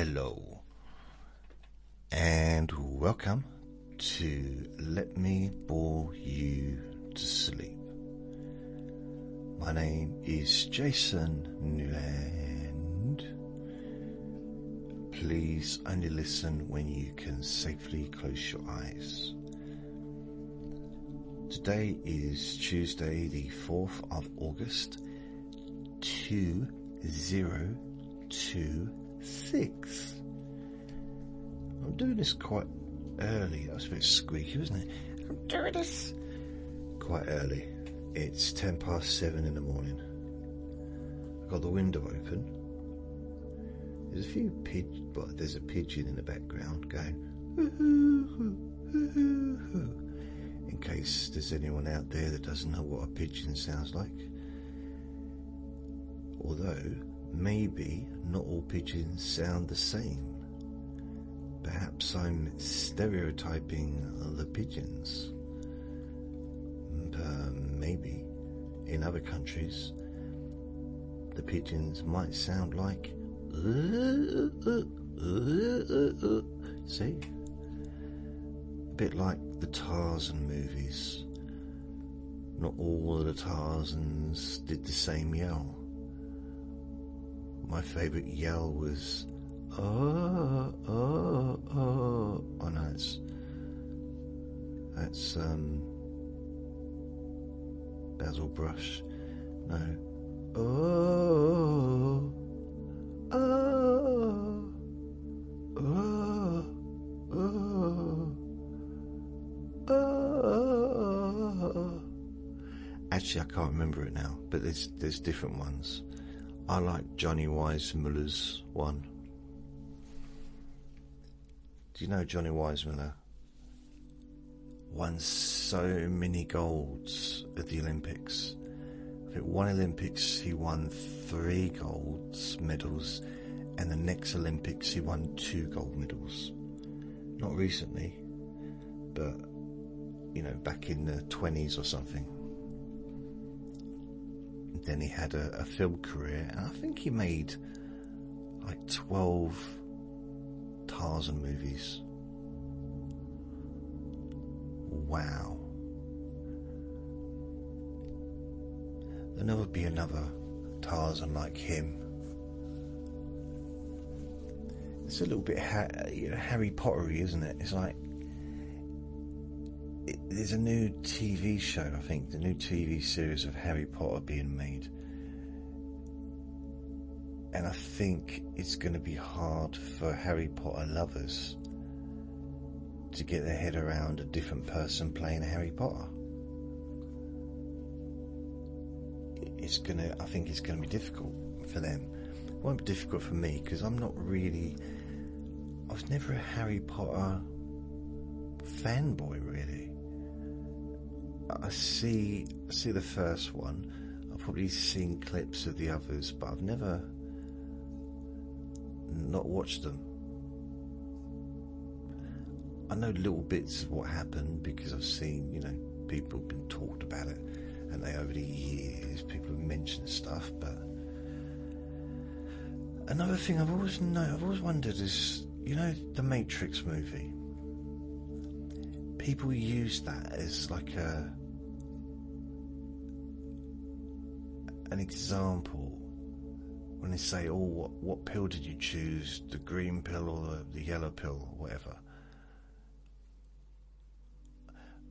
Hello and welcome to Let Me Bore You to Sleep. My name is Jason Newland. Please only listen when you can safely close your eyes. Today is Tuesday the 4th of August 2026. I'm doing this quite early. That was a bit squeaky, wasn't it? I'm doing this quite early. It's 7:10 in the morning. I've got the window open. There's a few but there's a pigeon in the background going in case there's anyone out there that doesn't know what a pigeon sounds like. Although maybe not all pigeons sound the same. Perhaps I'm stereotyping the pigeons. Maybe in other countries the pigeons might sound like see? A bit like the Tarzan movies. Not all of the Tarzans did the same yell. My favourite yell was oh no, that's Basil Brush. No. Actually, I can't remember it now, but there's different ones. I like Johnny Weissmuller's one. Do you know Johnny Weissmuller? Won so many golds at the Olympics. I think one Olympics he won 3 gold medals, and the next Olympics he won 2 gold medals. Not recently, but back in the 20s or something. Then he had a film career, and I think he made like 12 Tarzan movies. Wow. There'll never be another Tarzan like him. It's a little bit Harry Pottery, isn't it? It's like there's a new TV show, I think, the new TV series of Harry Potter being made. And I think it's going to be hard for Harry Potter lovers to get their head around a different person playing Harry Potter. I think it's going to be difficult for them. It won't be difficult for me because I was never a Harry Potter fanboy really. I see the first one. I've probably seen clips of the others, but I've never not watched them. I know little bits of what happened because I've seen, people have been talked about it, and over the years people have mentioned stuff. But another thing I've always wondered is, the Matrix movie. People use that as like an example when they say, what pill did you choose, the green pill or the yellow pill or whatever.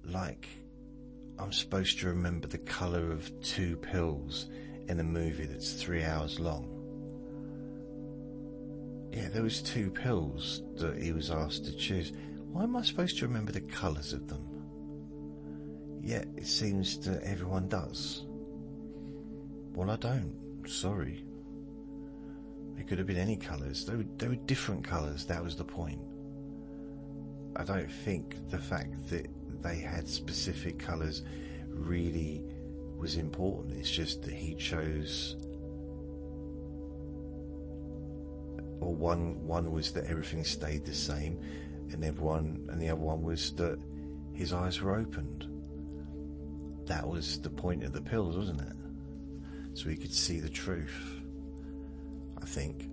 Like I'm supposed to remember the colour of 2 pills in a movie that's 3 hours long. Yeah, there was 2 pills that he was asked to choose. Why am I supposed to remember the colours of them? Yet it seems that everyone does. Well, I don't. Sorry. It could have been any colours. They were different colours. That was the point. I don't think the fact that they had specific colours really was important. It's just that he chose, or one was that everything stayed the same, and the other one was that his eyes were opened. That was the point of the pills, wasn't it? So he could see the truth. I think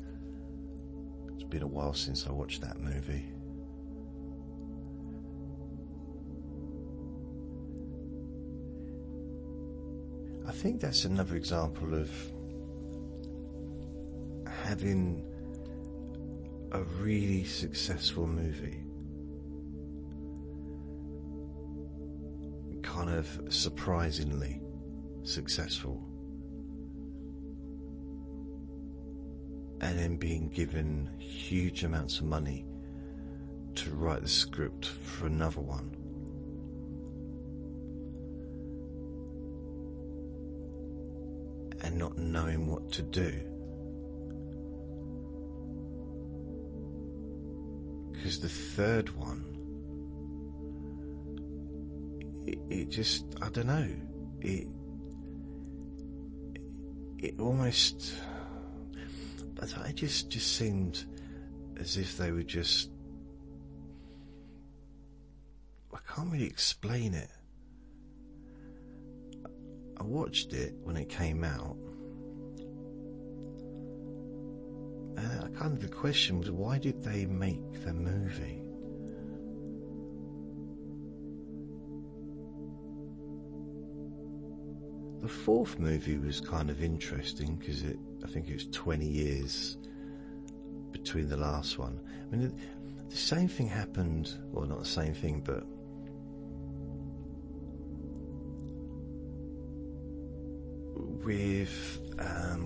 been a while since I watched that movie. I think that's another example of having a really successful movie kind of surprisingly successful, and then being given huge amounts of money to write the script for another one. And not knowing what to do. Because the third one, it just, I don't know, it almost, but it just seemed as if they were just, I can't really explain it. I watched it when it came out, and kind of the question was, why did they make the movie? The fourth movie was kind of interesting because I think it was 20 years between the last one. I mean, the same thing happened, well, not the same thing, but with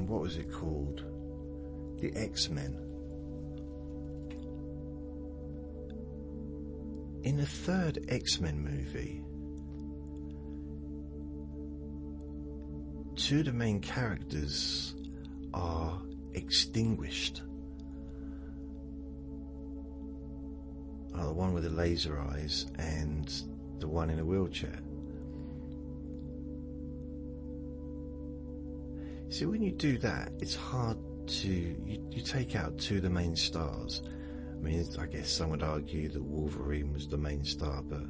what was it called? The X-Men. In the third X-Men movie, two of the main characters are extinguished. The one with the laser eyes and the one in a wheelchair. See, when you do that, it's hard to, you take out two of the main stars. I mean, I guess some would argue that Wolverine was the main star, but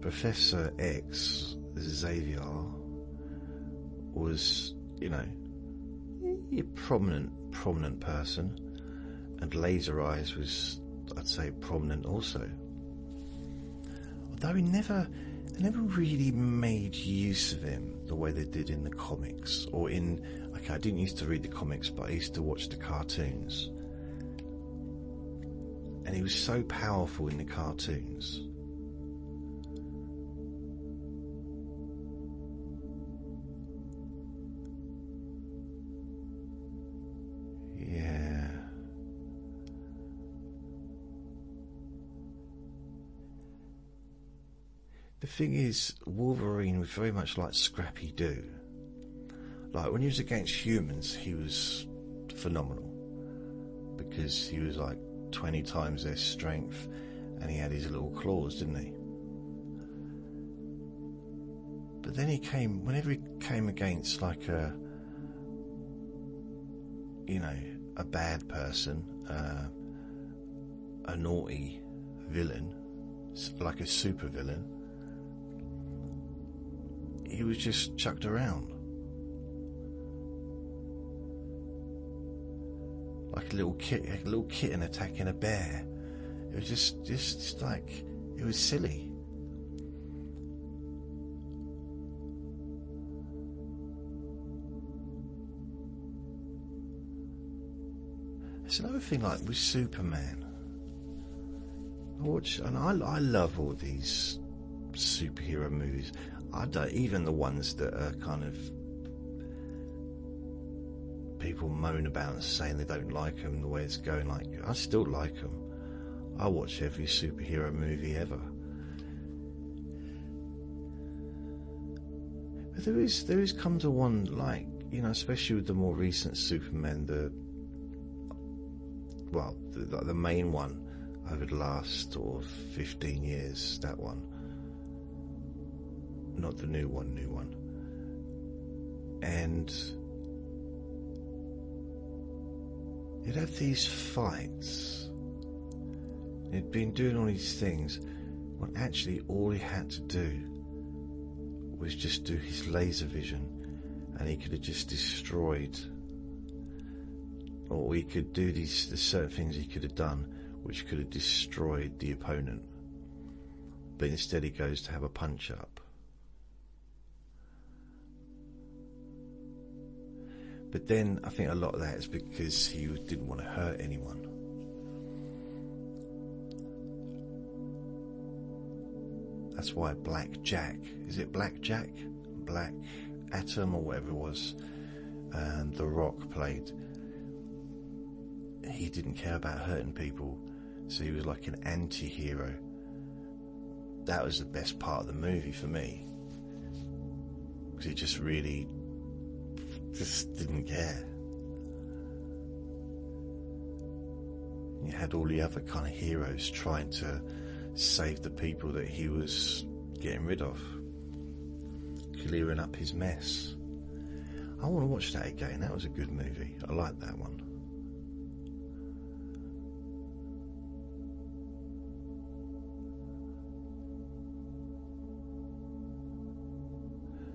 Professor X, Xavier, was, you know, a prominent person, and Laser Eyes was, I'd say, prominent also. Although they never really made use of him the way they did in the comics, or in, okay, I didn't used to read the comics, but I used to watch the cartoons, and he was so powerful in the cartoons. Yeah. The thing is, Wolverine was very much like Scrappy-Doo. Like, when he was against humans, he was phenomenal, because he was like 20 times their strength, and he had his little claws, didn't he? But then whenever he came against like a bad person, a naughty villain, like a super villain, he was just chucked around like a little kitten attacking a bear. It was just like, it was silly. It's another thing, like with Superman. I love all these superhero movies. Even the ones that are kind of, people moan about and saying they don't like them the way it's going. Like, I still like them. I watch every superhero movie ever. But there is come to one, like, especially with the more recent Superman, the main one over the last sort of 15 years, that one. Not the new one. And you'd have these fights. He'd been doing all these things when actually all he had to do was just do his laser vision, and he could have just destroyed or he could do there's certain things he could have done which could have destroyed the opponent, but instead he goes to have a punch up. But then I think a lot of that is because he didn't want to hurt anyone. That's why Black Jack, is it Black Jack? Black Atom or whatever it was, The Rock played. He didn't care about hurting people, so he was like an anti-hero. That was the best part of the movie for me, because it just really didn't care. You had all the other kind of heroes trying to save the people that he was getting rid of, clearing up his mess. I want to watch that again. That was a good movie. I like that one.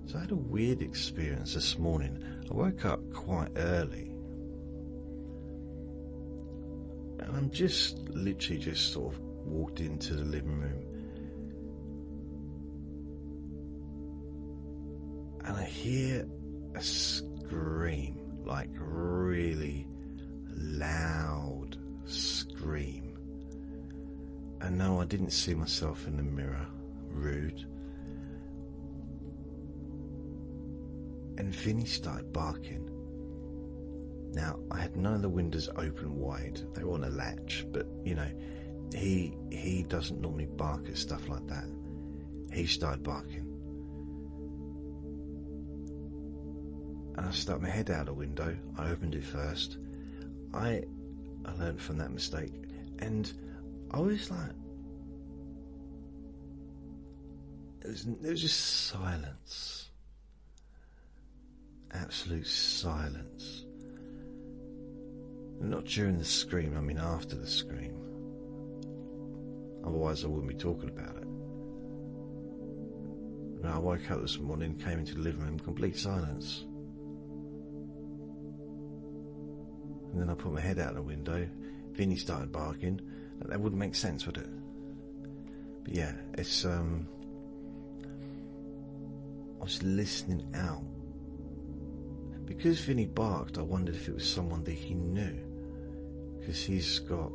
So I had a weird experience this morning. I woke up quite early, and I'm literally just sort of walked into the living room, and I hear a scream, like really loud scream. And no, I didn't see myself in the mirror. Rude. And Vinny started barking. Now, I had none of the windows open wide. They were on a latch, but you know, he doesn't normally bark at stuff like that. He started barking. And I stuck my head out the window. I opened it first. I learned from that mistake. And I was like, there was just silence. Absolute silence. Not during the scream, I mean after the scream. Otherwise I wouldn't be talking about it. And I woke up this morning, came into the living room, complete silence. And then I put my head out the window. Vinny started barking. That wouldn't make sense, would it? But yeah, it's I was listening out. Because Vinny barked, I wondered if it was someone that he knew. Because he's got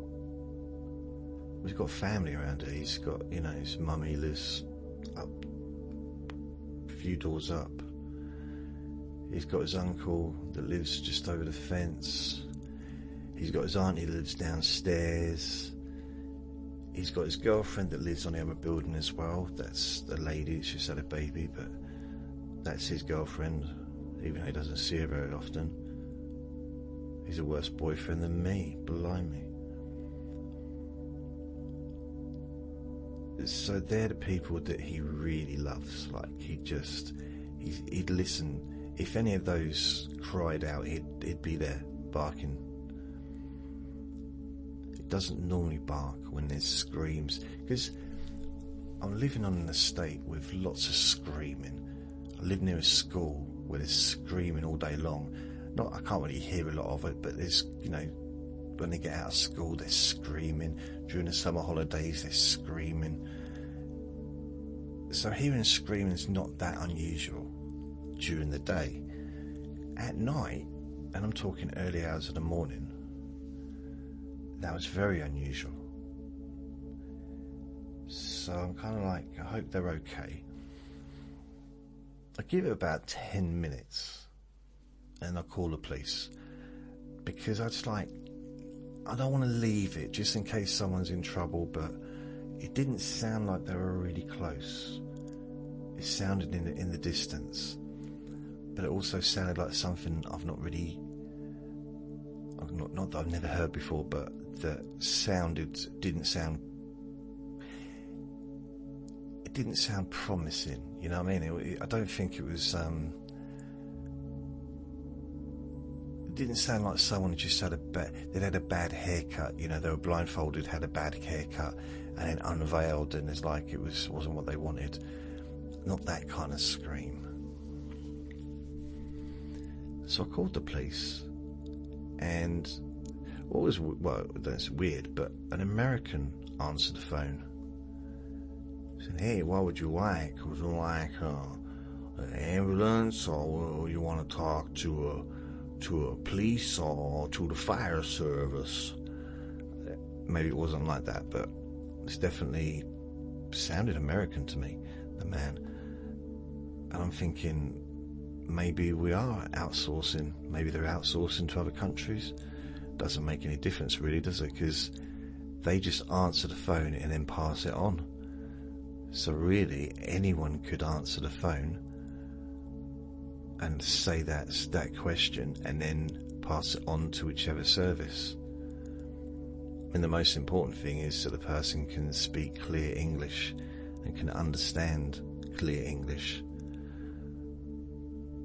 family around here. He's got, you know, his mummy lives up a few doors up. He's got his uncle that lives just over the fence. He's got his auntie that lives downstairs. He's got his girlfriend that lives on the other building as well. That's the lady, she's had a baby, but that's his girlfriend, even though he doesn't see her very often. He's a worse boyfriend than me, blimey. So they're the people that he really loves. Like, he'd listen. If any of those cried out, he'd be there barking. It doesn't normally bark when there's screams, because I'm living on an estate with lots of screaming. I live near a school where there's screaming all day long. I can't really hear a lot of it, but there's, you know, when they get out of school, they're screaming. During the summer holidays, they're screaming. So hearing screaming is not that unusual during the day. At night, and I'm talking early hours of the morning, that was very unusual. So I'm kind of like, I hope they're okay. I give it about 10 minutes and I call the police, because I don't want to leave it just in case someone's in trouble, but it didn't sound like they were really close. It sounded in the distance, but it also sounded like something not that I've never heard before, but that didn't sound promising. You know what I mean? I don't think it was. It didn't sound like someone who just had a bad haircut. You know, they were blindfolded, had a bad haircut, and then unveiled, and it's like it wasn't what they wanted. Not that kind of scream. So I called the police, and that's weird, but an American answered the phone. Said, "Hey, what would you like? Would you like an ambulance, or you want to talk to a police or to the fire service?" Maybe it wasn't like that, but it's definitely sounded American to me, the man. And I'm thinking, maybe we are outsourcing. Maybe they're outsourcing to other countries. Doesn't make any difference really, does it? Because they just answer the phone and then pass it on. So really, anyone could answer the phone and say that question and then pass it on to whichever service. And the most important thing is that the person can speak clear English and can understand clear English.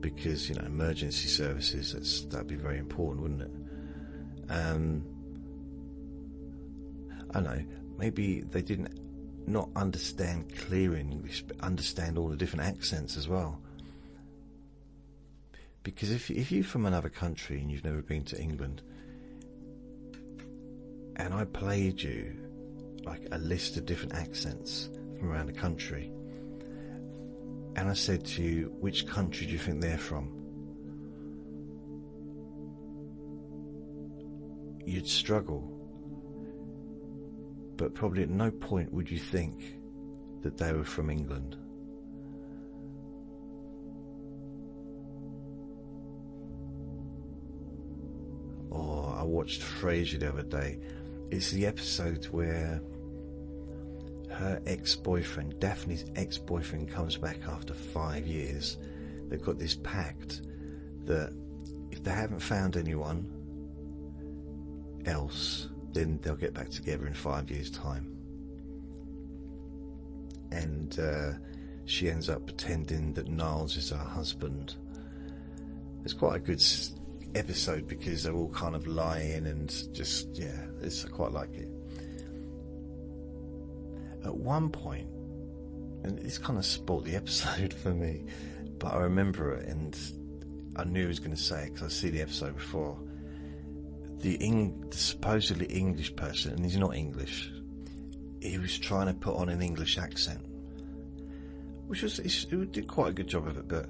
Because, emergency services, that'd be very important, wouldn't it? I don't know, maybe they didn't not understand clear English, but understand all the different accents as well. Because if you're from another country and you've never been to England, and I played you like a list of different accents from around the country, and I said to you, which country do you think they're from? You'd struggle, but probably at no point would you think that they were from England. Or I watched Frasier the other day. It's the episode where her ex-boyfriend, Daphne's ex-boyfriend, comes back after 5 years. They've got this pact that if they haven't found anyone else, then they'll get back together in 5 years' time. And she ends up pretending that Niles is her husband. It's quite a good episode because they're all kind of lying and just, I quite like it. At one point, and this kind of spoiled the episode for me, but I remember it and I knew he was going to say it because I've seen the episode before. The supposedly English person, and he's not English, he was trying to put on an English accent, which he did quite a good job of it, but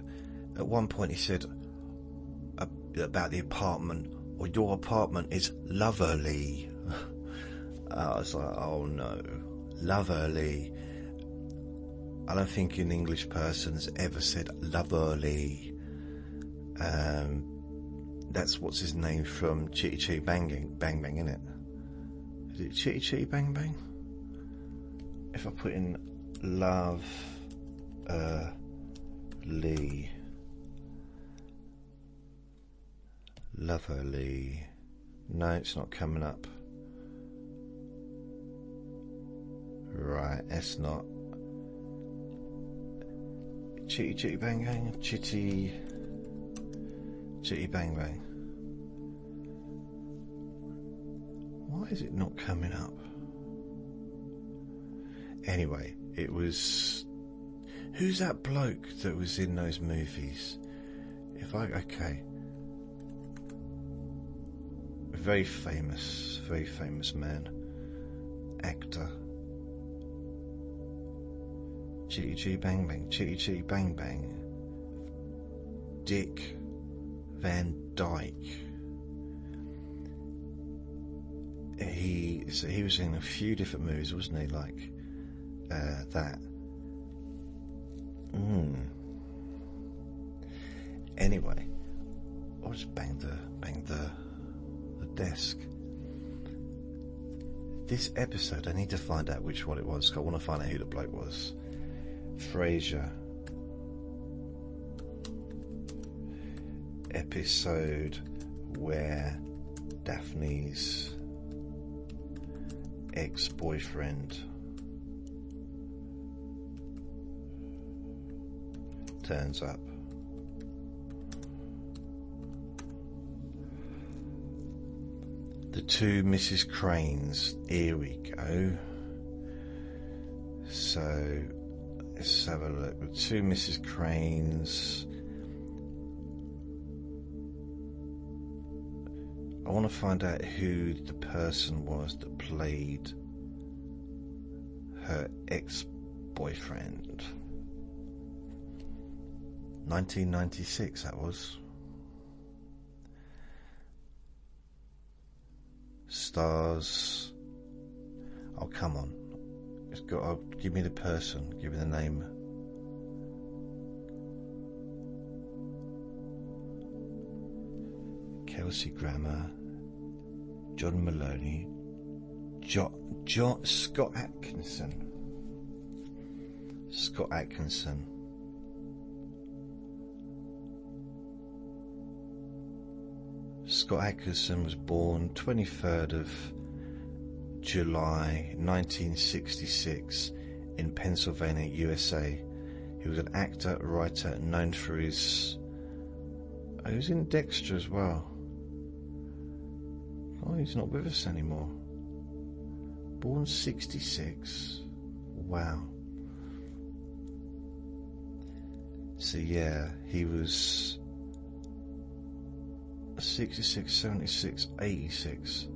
at one point he said about the apartment, or your apartment is lovely. I was like, oh no, lovely. I don't think an English person has ever said lovely. That's what's his name from Chitty Chitty Bang Bang, isn't it? Is it Chitty Chitty Bang Bang? If I put in love Lee, lovely, no, it's not coming up. Right, that's not Chitty Chitty Bang Bang, Chitty Bang Bang. Why is it not coming up? Anyway, it was... Who's that bloke that was in those movies? Okay. Very famous man. Actor. Chitty Chitty Bang Bang, Chitty Chitty Bang Bang. Dick Van Dyke. He was in a few different movies, wasn't he? Like that. Anyway, I'll just bang the desk. This episode, I need to find out which one it was. 'Cause I want to find out who the bloke was. Frasier. Episode where Daphne's ex-boyfriend turns up. The Two Mrs. Cranes. Here we go. So let's have a look. The Two Mrs. Cranes. I want to find out who the person was that played her ex-boyfriend. 1996 that was. Stars. Oh, come on. It's got. Oh, give me the person. Give me the name. Kelsey Grammer, John Maloney, Scott Atkinson. Scott Atkinson. Scott Atkinson was born 23rd of July 1966 in Pennsylvania, USA. He was an actor, writer, known for his... he was in Dexter as well. Oh, he's not with us anymore. Born 66. Wow. So yeah, he was 66, 76, 86.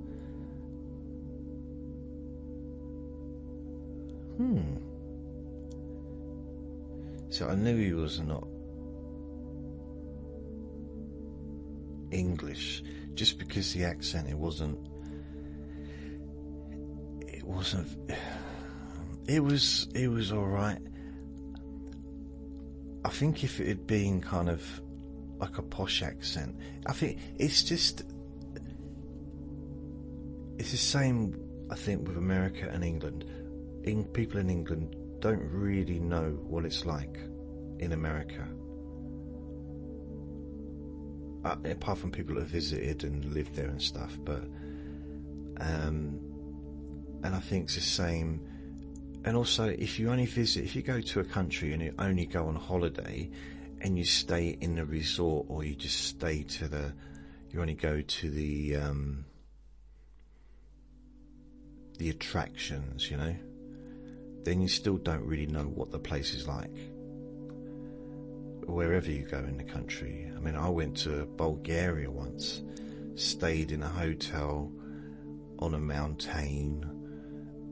So I knew he was not English, just because the accent, it was all right. I think if it had been kind of like a posh accent, I think it's the same, I think, with America and England. People in England don't really know what it's like in America. Apart from people that have visited and lived there and stuff, but and I think it's the same. And also, if you go to a country and you only go on holiday and you stay in the resort, or you just stay you only go to the attractions, then you still don't really know what the place is like wherever you go in the country. I mean, I went to Bulgaria once, stayed in a hotel on a mountain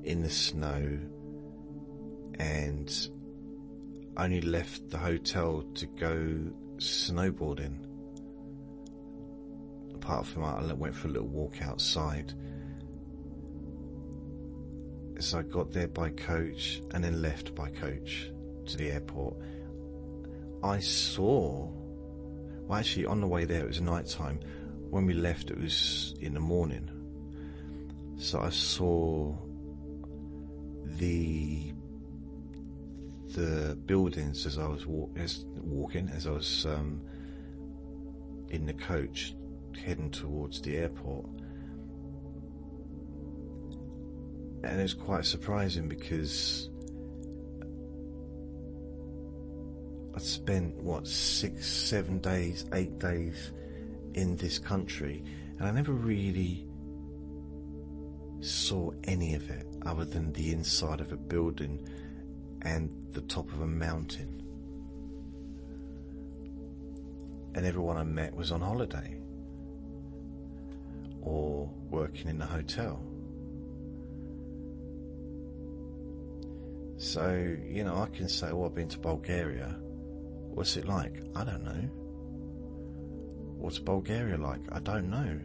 in the snow, and only left the hotel to go snowboarding. Apart from that, I went for a little walk outside. So I got there by coach and then left by coach to the airport. Actually on the way there it was night time. When we left it was in the morning. So I saw the buildings as I was walking, as I was in the coach heading towards the airport. And it was quite surprising because I'd spent 6, 7 days, 8 days in this country, and I never really saw any of it other than the inside of a building and the top of a mountain. And everyone I met was on holiday or working in the hotel. So, I can say, I've been to Bulgaria. What's it like? I don't know. What's Bulgaria like? I don't know.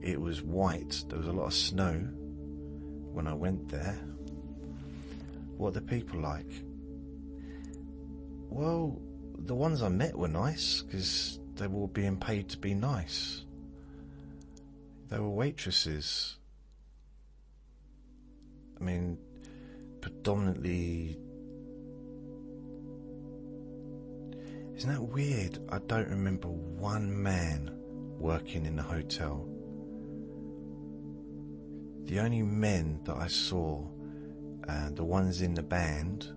It was white. There was a lot of snow when I went there. What are the people like? Well, the ones I met were nice because they were all being paid to be nice. They were waitresses. I mean, predominantly... Isn't that weird? I don't remember one man working in the hotel. The only men that I saw, the ones in the band,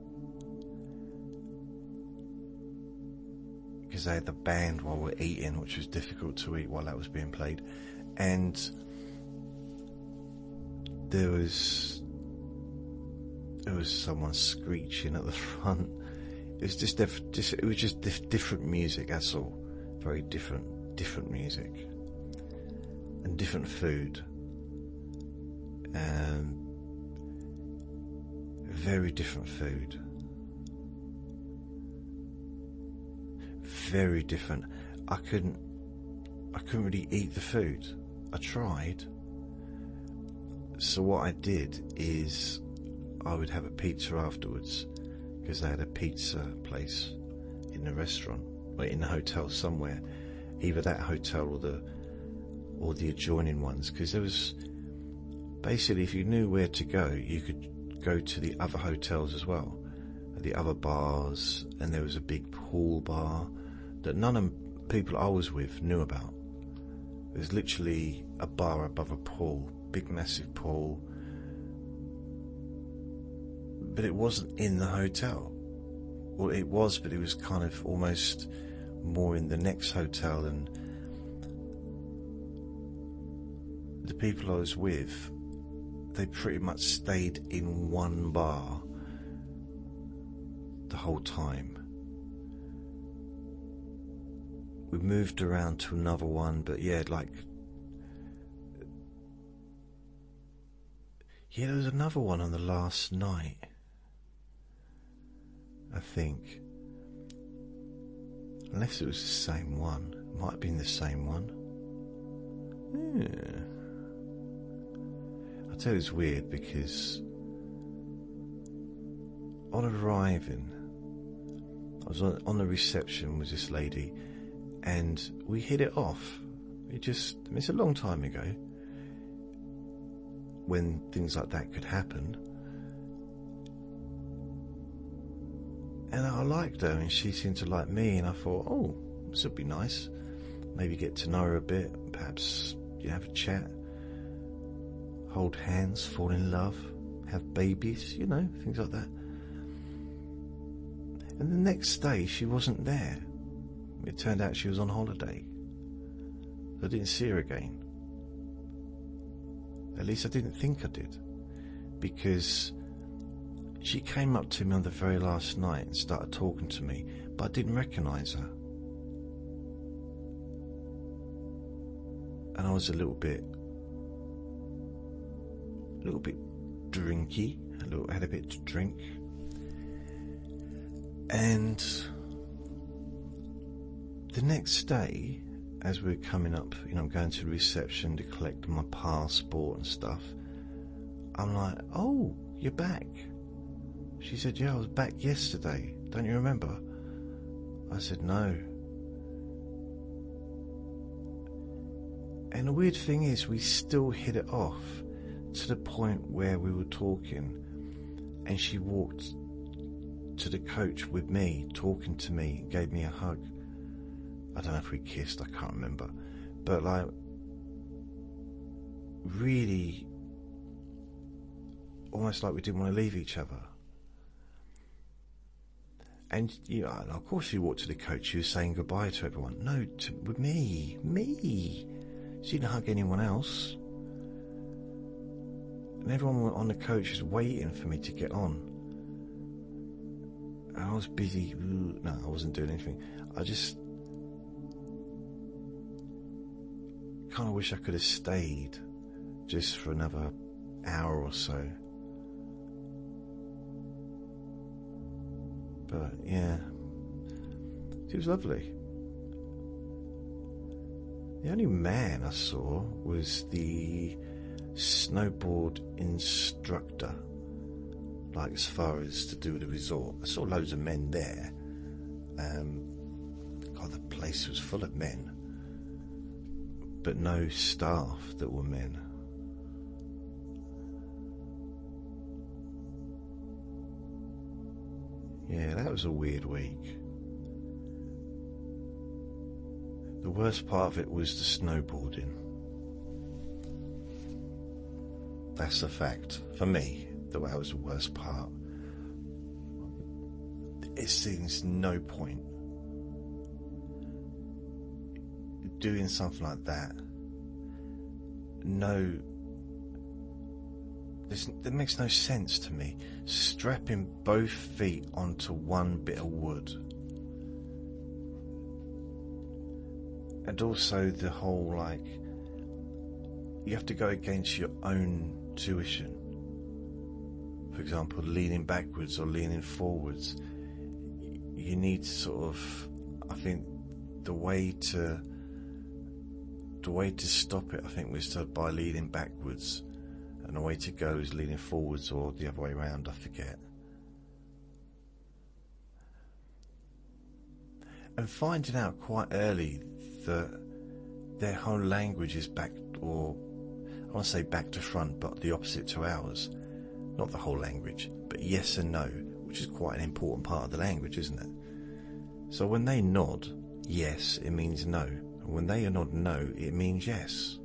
because they had the band while we're eating, which was difficult to eat while that was being played, and there was someone screeching at the front. It was just different music. That's all. Very different music. and different food. Very different food. Very different. I couldn't really eat the food. I tried. So what I did is I would have a pizza afterwards, because they had a pizza place in the restaurant or in the hotel somewhere, either that hotel or the adjoining ones, because there was basically, if you knew where to go, you could go to the other hotels as well, the other bars, and there was a big pool bar that none of the people I was with knew about. It was literally a bar above a pool, big massive pool, but it wasn't in the hotel. Well, it was, but it was kind of almost more in the next hotel, and the people I was with, they pretty much stayed in one bar the whole time. We moved around to another one, but there was another one on the last night, I think. Unless it was the same one. It might have been the same one. Yeah. I tell you, it's weird because on arriving, I was on the reception with this lady, and we hit it off. It's a long time ago when things like that could happen. And I liked her, and she seemed to like me, and I thought, oh, this would be nice. Maybe get to know her a bit, perhaps have a chat, hold hands, fall in love, have babies, things like that. And the next day, she wasn't there. It turned out she was on holiday. I didn't see her again. At least I didn't think I did, because she came up to me on the very last night and started talking to me, but I didn't recognise her. And I was a little bit drinky, had a bit to drink. And the next day, as we were coming up, going to the reception to collect my passport and stuff, I'm like, oh, you're back. She said, yeah, I was back yesterday. Don't you remember? I said, no. And the weird thing is, we still hit it off to the point where we were talking, and she walked to the coach with me, talking to me, gave me a hug. I don't know if we kissed, I can't remember. But really, almost like we didn't want to leave each other. And of course she walked to the coach, she was saying goodbye to everyone. No, with me. She didn't hug anyone else. And everyone on the coach was waiting for me to get on. And I was busy. No, I wasn't doing anything. I just kind of wish I could have stayed just for another hour or so. But yeah, it was lovely. The only man I saw was the snowboard instructor, as far as to do with the resort. I saw loads of men there. God, the place was full of men, but no staff that were men. Yeah, that was a weird week. The worst part of it was the snowboarding. That's a fact. For me, that was the worst part. It seems no point doing something like that. That makes no sense to me. Strapping both feet onto one bit of wood. And also the whole you have to go against your own tuition. For example, leaning backwards or leaning forwards. You need to sort of, I think, the way to stop it, I think, was by leaning backwards, and the way to go is leaning forwards or the other way around, I forget. And finding out quite early that their whole language is back, or I want to say back to front, but the opposite to ours. Not the whole language, but yes and no, which is quite an important part of the language, isn't it? So when they nod yes, it means no. And when they nod no, it means yes.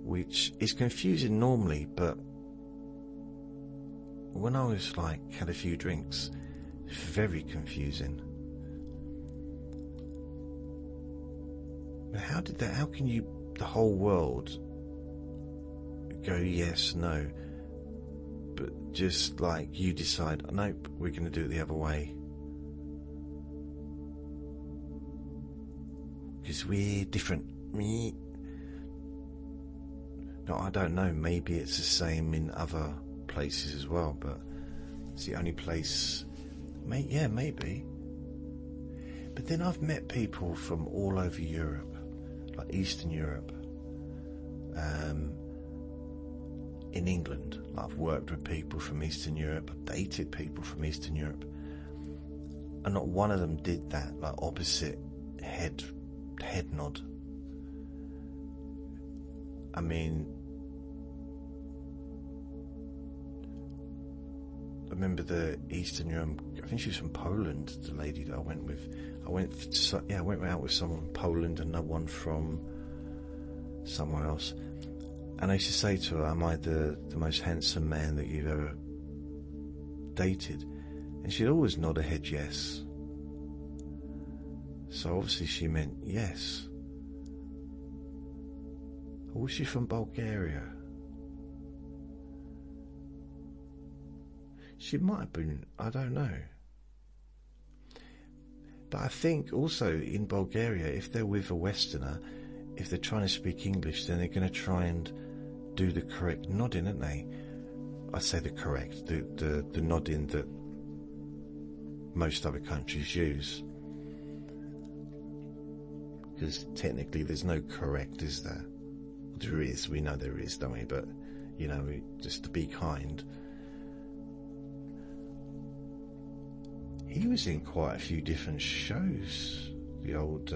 Which is confusing normally, but when I was had a few drinks, very confusing. But how can you, the whole world, go yes, no, but just you decide, nope, we're going to do it the other way. Because we're different. No, I don't know, maybe it's the same in other places as well, but it's the only place, yeah, maybe. But then I've met people from all over Europe, like Eastern Europe, in England. I've worked with people from Eastern Europe, I've dated people from Eastern Europe, and not one of them did that, opposite head nod. I mean, I remember the Eastern Europe, I think she was from Poland, the lady that I went with. I went out with someone from Poland and no one from somewhere else. And I used to say to her, am I the most handsome man that you've ever dated? And she'd always nod her head yes. So obviously she meant yes. Or was she from Bulgaria? She might have been, I don't know. But I think also in Bulgaria, if they're with a Westerner, if they're trying to speak English, then they're going to try and do the correct nodding, aren't they? I say the nodding that most other countries use. Because technically there's no correct, is there? There is, we know there is, don't we? But, just to be kind. He was in quite a few different shows, the old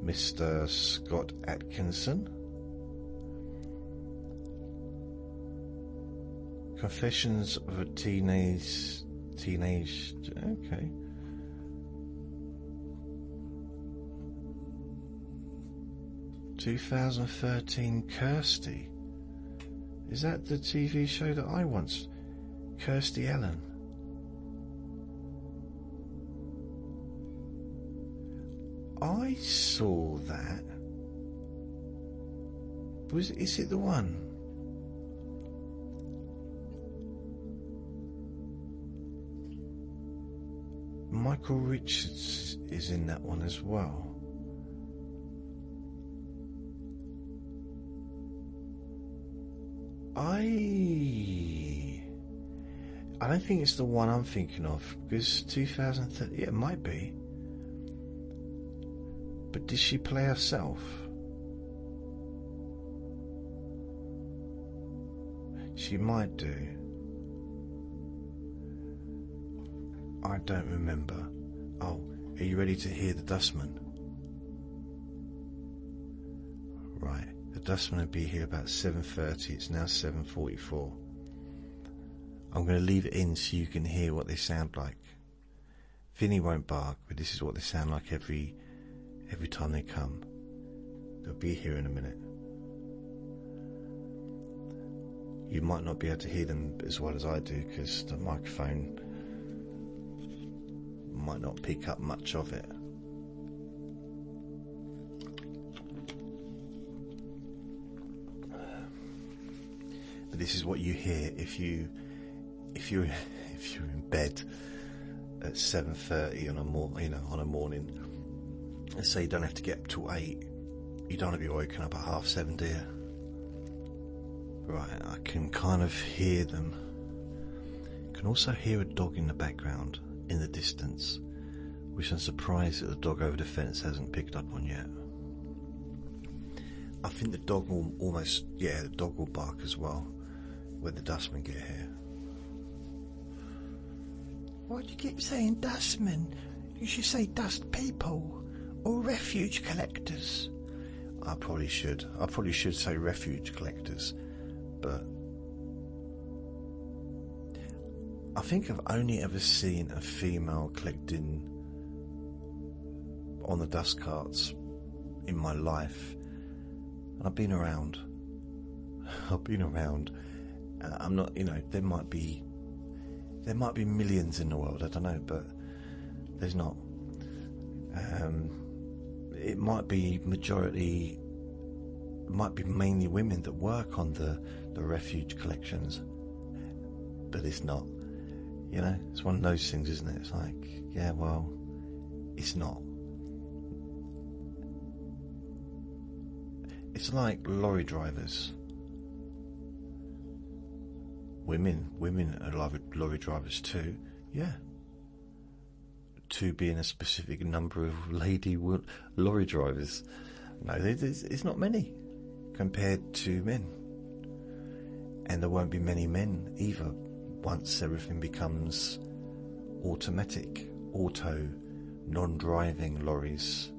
Mr. Scott Atkinson. Confessions of a Teenage, okay. "2013 Kirsty." Is that the TV show that I once... Kirsty Allen? I saw that. Is it the one? Michael Richards is in that one as well. I don't think it's the one I'm thinking of, because 2013, yeah, it might be. But did she play herself? She might do. I don't remember. Oh, are you ready to hear the dustman? Right, the dustman will be here about 7:30. It's now 7:44. I'm going to leave it in so you can hear what they sound like. Vinny won't bark, but this is what they sound like every time they come. They'll be here in a minute. You might not be able to hear them as well as I do, because the microphone might not pick up much of it. But this is what you hear if you're in bed at 7:30 on a morning. Let's say you don't have to get up till 8. You don't want to be woken up at 7:30, do you? Right, I can kind of hear them. I can also hear a dog in the background, in the distance, which I'm surprised that the dog over the fence hasn't picked up on yet. I think the dog will the dog will bark as well when the dustmen get here. Why do you keep saying dustmen? You should say dust people or refuge collectors. I probably should say refuge collectors, but I think I've only ever seen a female collecting on the dust carts in my life. And I've been around. I'm not, there might be millions in the world, I don't know, but there's not. It might be mainly women that work on the refuge collections, but it's not. It's one of those things, isn't it? It's like, yeah, well, it's not. It's like lorry drivers. Women are lorry drivers too, yeah. Two being a specific number of lady lorry drivers. No, it's not many compared to men. And there won't be many men either once everything becomes automatic, non-driving lorries.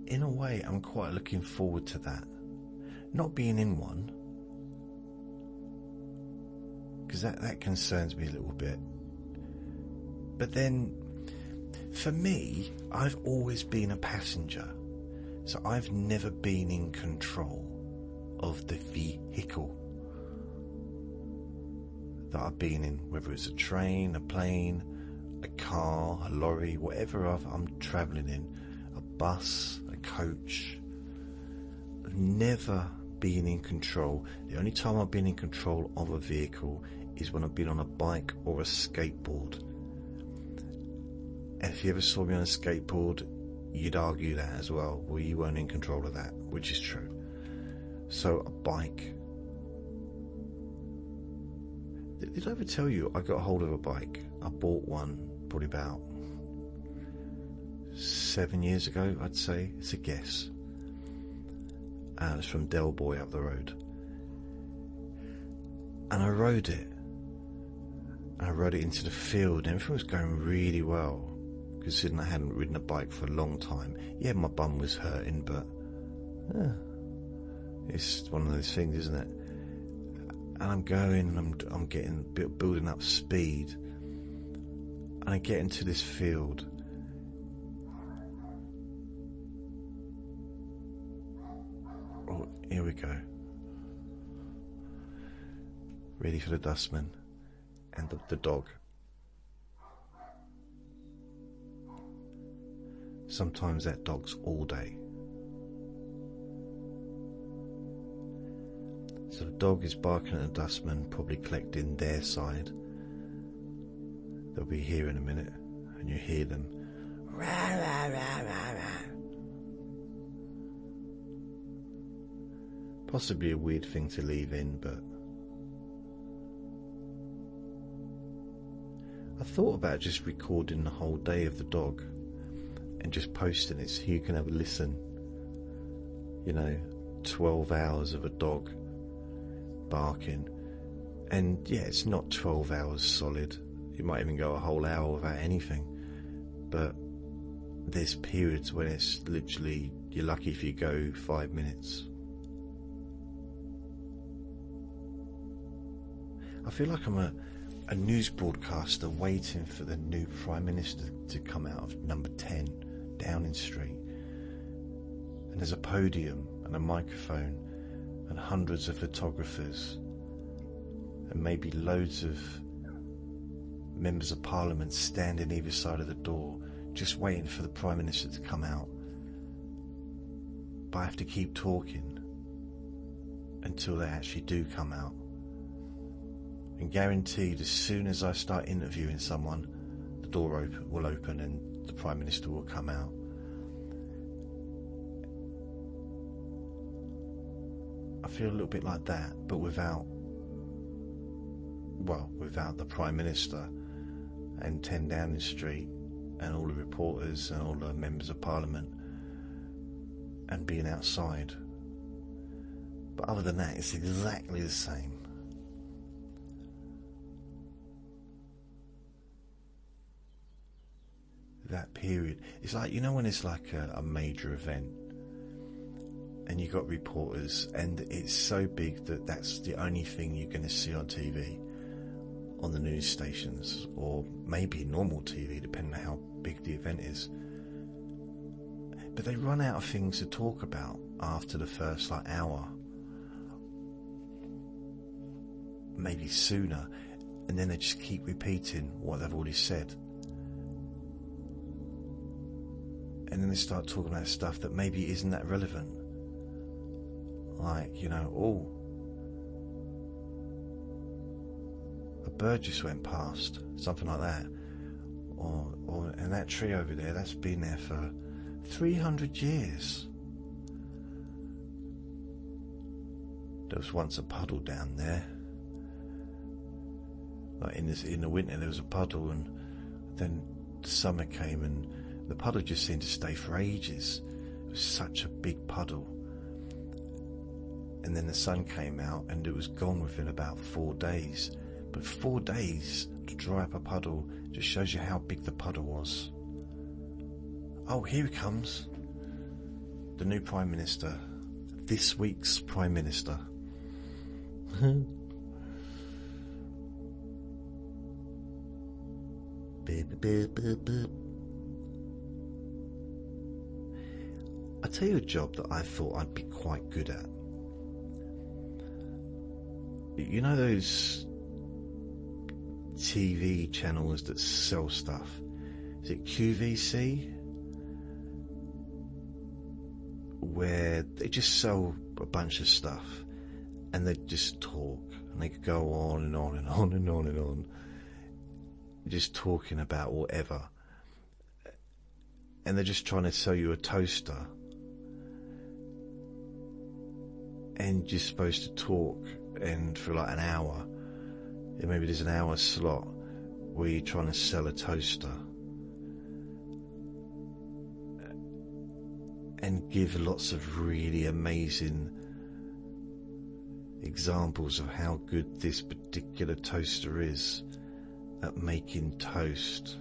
In a way, I'm quite looking forward to that. Not being in one, because that concerns me a little bit. But then, for me, I've always been a passenger, so I've never been in control of the vehicle that I've been in, whether it's a train, a plane, a car, a lorry, whatever I'm travelling in, a bus, a coach. I've never been in control. The only time I've been in control of a vehicle is when I've been on a bike or a skateboard. And if you ever saw me on a skateboard, you'd argue that as well. Well, you weren't in control of that, which is true. So a bike. Did I ever tell you I got hold of a bike? I bought one probably about 7 years ago, I'd say. It's a guess. It's from Del Boy up the road. And I rode it. I rode it into the field and everything was going really well, considering I hadn't ridden a bike for a long time. Yeah, my bum was hurting, but it's one of those things, isn't it? And I'm going and I'm getting building up speed, and I get into this field. Oh, here we go. Ready for the dustman and the dog. Sometimes that dog's all day. So the dog is barking at the dustman, probably collecting their side. They'll be here in a minute, and you hear them. Rah, rah, rah, rah, rah. Possibly a weird thing to leave in, but I thought about just recording the whole day of the dog and just posting it so you can have a listen. 12 hours of a dog barking. And yeah, it's not 12 hours solid. You might even go a whole hour without anything. But there's periods when it's literally, you're lucky if you go 5 minutes. I feel like I'm a news broadcaster waiting for the new Prime Minister to come out of number 10 Downing Street. And there's a podium and a microphone and hundreds of photographers and maybe loads of members of Parliament standing either side of the door just waiting for the Prime Minister to come out. But I have to keep talking until they actually do come out. And guaranteed, as soon as I start interviewing someone, the door will open and the Prime Minister will come out. I feel a little bit like that, but without the Prime Minister and 10 Downing Street and all the reporters and all the members of Parliament and being outside. But other than that, it's exactly the same. That period, it's like, you know, when it's like a major event and you got reporters and it's so big that that's the only thing you're going to see on TV, on the news stations, or maybe normal TV, depending on how big the event is. But they run out of things to talk about after the first hour, maybe sooner, and then they just keep repeating what they've already said. And then they start talking about stuff that maybe isn't that relevant. Like, you know, a bird just went past, something like that. And that tree over there, that's been there for 300 years. There was once a puddle down there. Like in the winter there was a puddle, and then the summer came and the puddle just seemed to stay for ages. It was such a big puddle. And then the sun came out and it was gone within about 4 days. But 4 days to dry up a puddle just shows you how big the puddle was. Oh, here he comes. The new Prime Minister. This week's Prime Minister. I'll tell you a job that I thought I'd be quite good at. You know those TV channels that sell stuff? Is it QVC? Where they just sell a bunch of stuff and they just talk and they go on and on and on and on and on, just talking about whatever. And they're just trying to sell you a toaster, and you're supposed to talk and for like an hour, and maybe there's an hour slot where you're trying to sell a toaster and give lots of really amazing examples of how good this particular toaster is at making toast.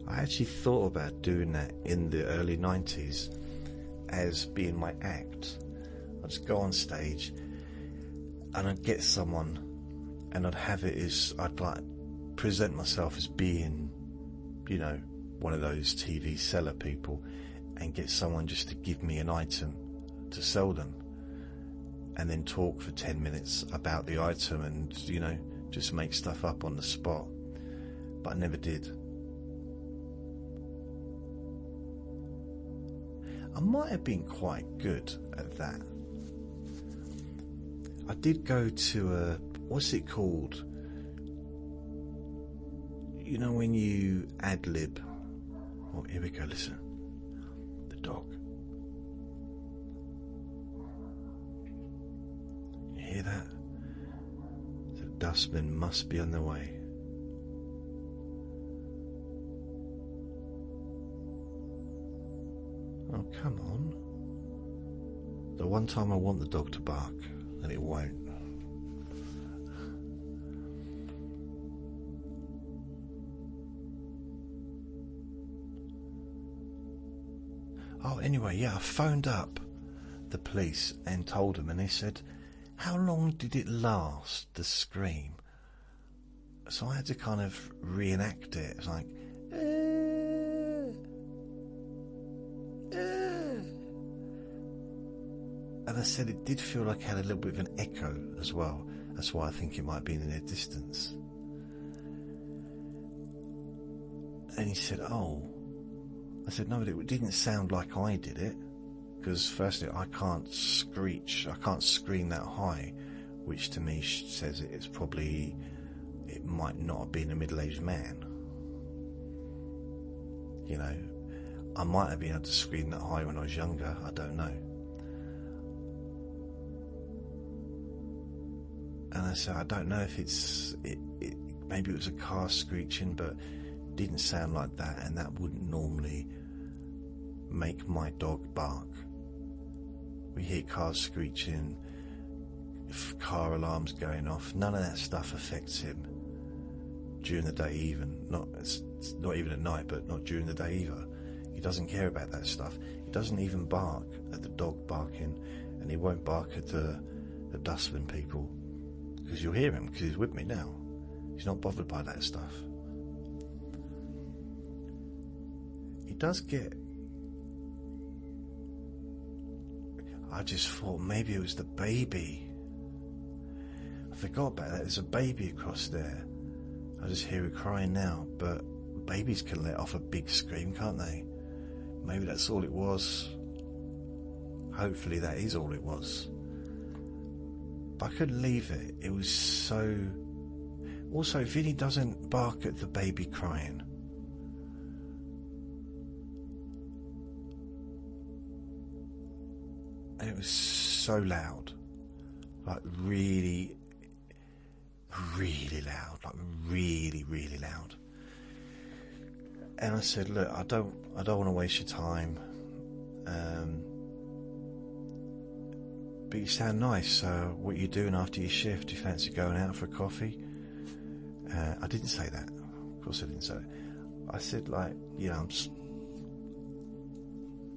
I actually thought about doing that in the early 90s as being my act. I'd just go on stage and I'd get someone and I'd have it as, I'd like present myself as being, you know, one of those TV seller people, and get someone just to give me an item to sell them, and then talk for 10 minutes about the item and, you know, just make stuff up on the spot. But I never did. I might have been quite good at that. I did go to a, what's it called? You know when you ad-lib. Oh, here we go, listen. The dog. You hear that? The dustman must be on the way. Oh, come on. The one time I want the dog to bark, and it won't. Oh, anyway, yeah, I phoned up the police and told them, and they said, how long did it last, the scream? So I had to kind of reenact it. It's like, and I said it did feel like it had a little bit of an echo as well. That's why I think it might have been in the distance. And he said, oh. I said, no, it didn't sound like I did it. Because firstly, I can't screech, I can't scream that high which to me says it might not have been a middle-aged man. You know, I might have been able to scream that high when I was younger, I don't know. And I said, I don't know if maybe it was a car screeching, but it didn't sound like that, and that wouldn't normally make my dog bark. We hear cars screeching, car alarms going off, none of that stuff affects him during the day even. It's not even at night, but not during the day either. He doesn't care about that stuff. He doesn't even bark at the dog barking, and he won't bark at the dustbin people, because you'll hear him, because he's with me now. He's not bothered by that stuff. He does get... I just thought maybe it was the baby. I forgot about that. There's a baby across there. I just hear it crying now, but babies can let off a big scream, can't they? Maybe that's all it was. Hopefully that is all it was. But I couldn't leave it. It was so... Also, Vinny doesn't bark at the baby crying. And it was so loud. Like really, really loud. Like really, really loud. And I said, look, I don't want to waste your time. But you sound nice. What are you doing after your shift? Do you fancy going out for a coffee? I didn't say that. Of course I didn't say it. I said, like, you know,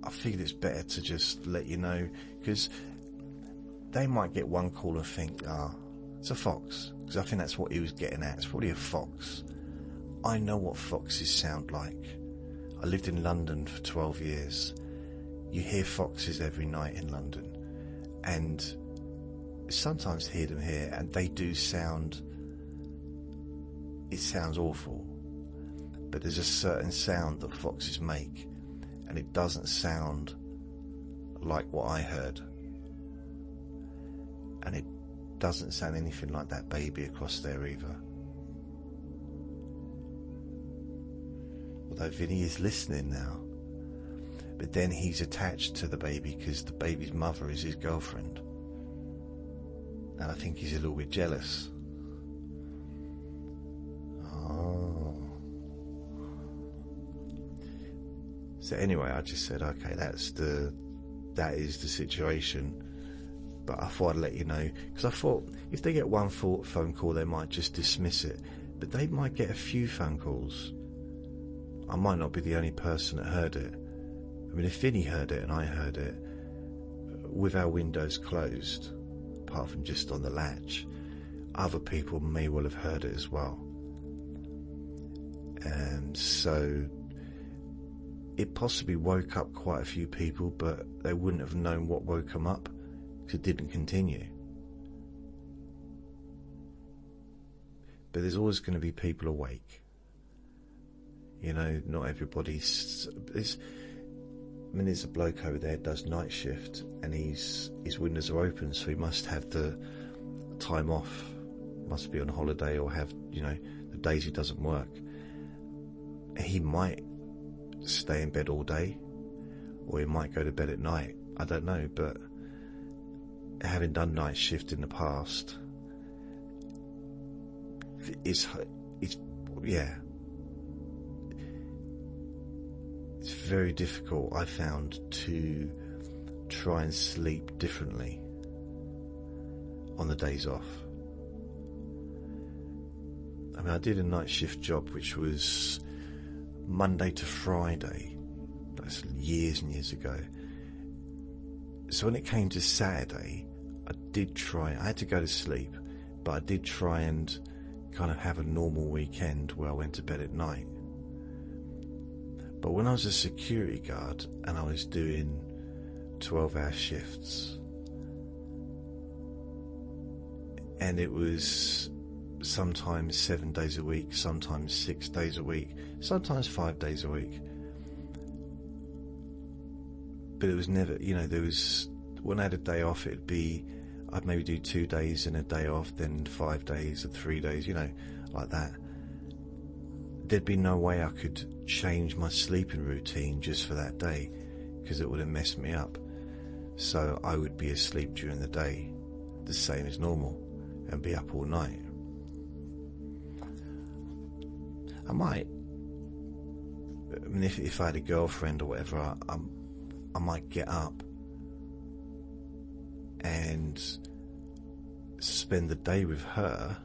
I figured it's better to just let you know, because they might get one call and think, it's a fox. Because I think that's what he was getting at. It's probably a fox. I know what foxes sound like. I lived in London for 12 years. You hear foxes every night in London. And sometimes hear them here, and they do sound... It sounds awful. But there's a certain sound that foxes make, and it doesn't sound like what I heard. And it doesn't sound anything like that baby across there either. Although Vinny is listening now. But then he's attached to the baby because the baby's mother is his girlfriend. And I think he's a little bit jealous. Oh. So anyway, I just said, okay, that is the situation. But I thought I'd let you know, because I thought if they get one phone call, they might just dismiss it. But they might get a few phone calls. I might not be the only person that heard it. I mean, if Vinny heard it and I heard it, with our windows closed, apart from just on the latch, other people may well have heard it as well. And so it possibly woke up quite a few people, but they wouldn't have known what woke them up, because it didn't continue. But there's always going to be people awake. You know, not everybody's... there's a bloke over there does night shift, and his windows are open, so he must have the time off, must be on holiday, or have, you know, the days he doesn't work. He might stay in bed all day, or he might go to bed at night. I don't know, but having done night shift in the past, it's very difficult, I found, to try and sleep differently on the days off. I mean, I did a night shift job which was Monday to Friday. That's years and years ago. So when it came to Saturday, I had to go to sleep, but I did try and kind of have a normal weekend where I went to bed at night. But when I was a security guard and I was doing 12-hour shifts, and it was sometimes 7 days a week, sometimes 6 days a week, sometimes 5 days a week. But it was never, you know, when I had a day off, it'd be, I'd maybe do 2 days and a day off, then 5 days and 3 days, like that. There'd be no way I could change my sleeping routine just for that day, because it would have messed me up. So I would be asleep during the day, the same as normal, and be up all night. I might, if I had a girlfriend or whatever, I might get up and spend the day with her,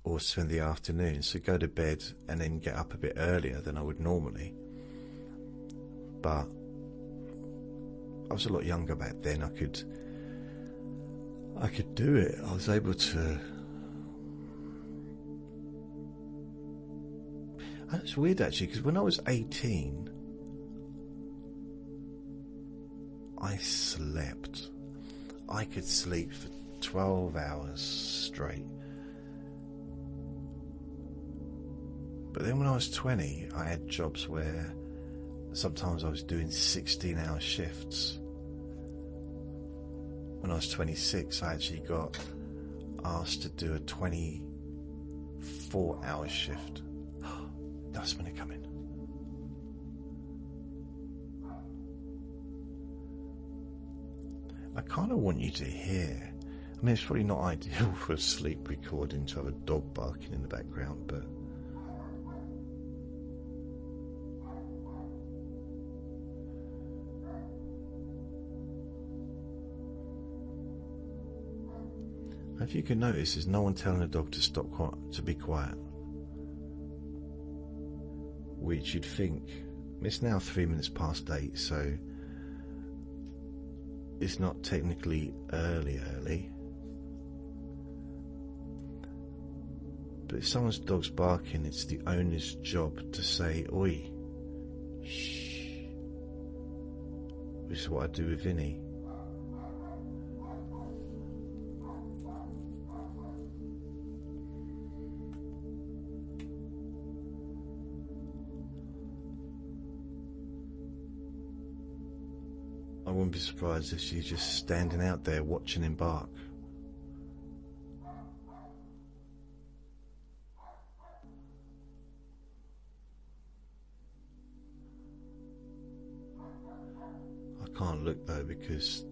or spend the afternoon, so go to bed and then get up a bit earlier than I would normally. But I was a lot younger back then. I could do it. I was able to. And it's weird actually, because when I was 18, I slept. I could sleep for 12 hours straight. But then when I was 20, I had jobs where sometimes I was doing 16-hour shifts. When I was 26, I actually got asked to do a 24-hour shift. Dustmen are coming. I kind of want you to hear. I mean, it's probably not ideal for a sleep recording to have a dog barking in the background, but if you can notice, there's no one telling a dog to be quiet. Which you'd think, it's now 3 minutes past 8, so it's not technically early. But if someone's dog's barking, it's the owner's job to say, "Oi, shh," which is what I do with Vinny. I wouldn't be surprised if she's just standing out there watching him bark. I can't look though, because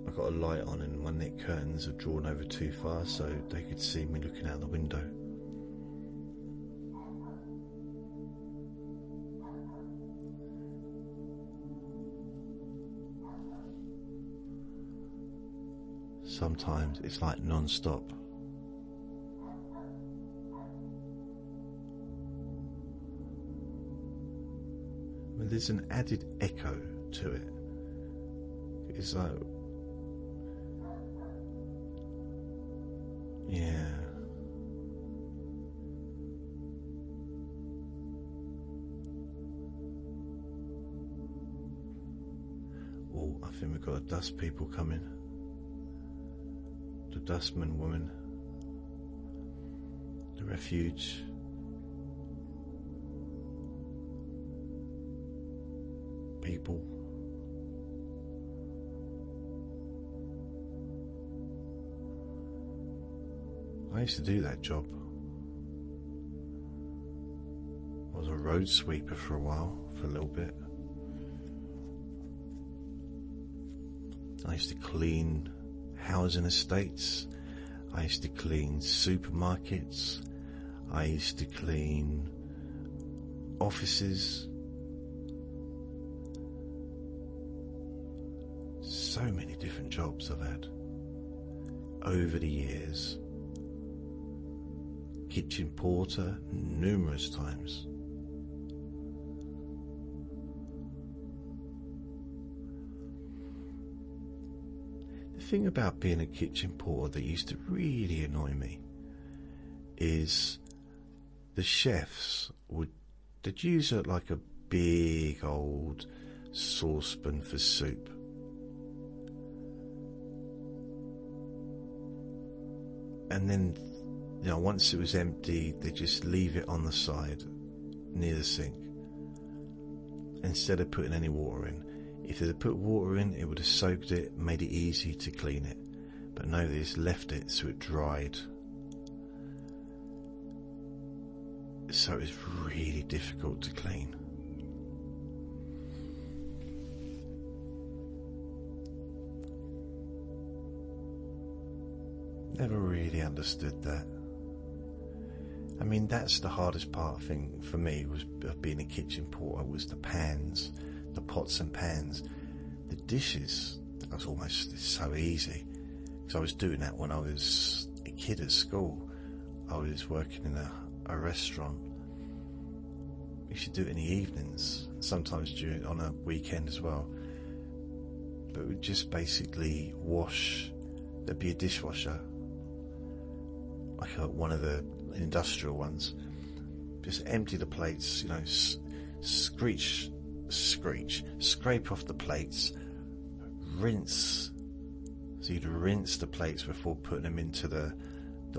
I've got a light on and my neck curtains are drawn over too far so they could see me looking out the window. Sometimes it's like non-stop. I mean, there's an added echo to it. It's like, yeah. Oh, I think we've got a dust people coming. The dustman woman, the refuge. People. I used to do that job. I was a road sweeper for a while, for a little bit. I used to clean housing estates. I used to clean supermarkets. I used to clean offices. So many different jobs I've had over the years. Kitchen porter numerous times. The thing about being a kitchen porter that used to really annoy me is the chefs they'd use like a big old saucepan for soup. And then, once it was empty, they just leave it on the side near the sink instead of putting any water in. If they'd put water in, it would have soaked it, made it easy to clean it. But no, they just left it so it dried. So it was really difficult to clean. Never really understood that. I mean, that's the hardest part thing for me was of being a kitchen porter, was the pans, the pots and pans. The dishes, that was almost so easy. Because I was doing that when I was a kid at school. I was working in a restaurant. We used to do it in the evenings, sometimes on a weekend as well. But we'd just basically wash, there'd be a dishwasher, like one of the industrial ones, just empty the plates, scrape off the plates, rinse. So you'd rinse the plates before putting them into the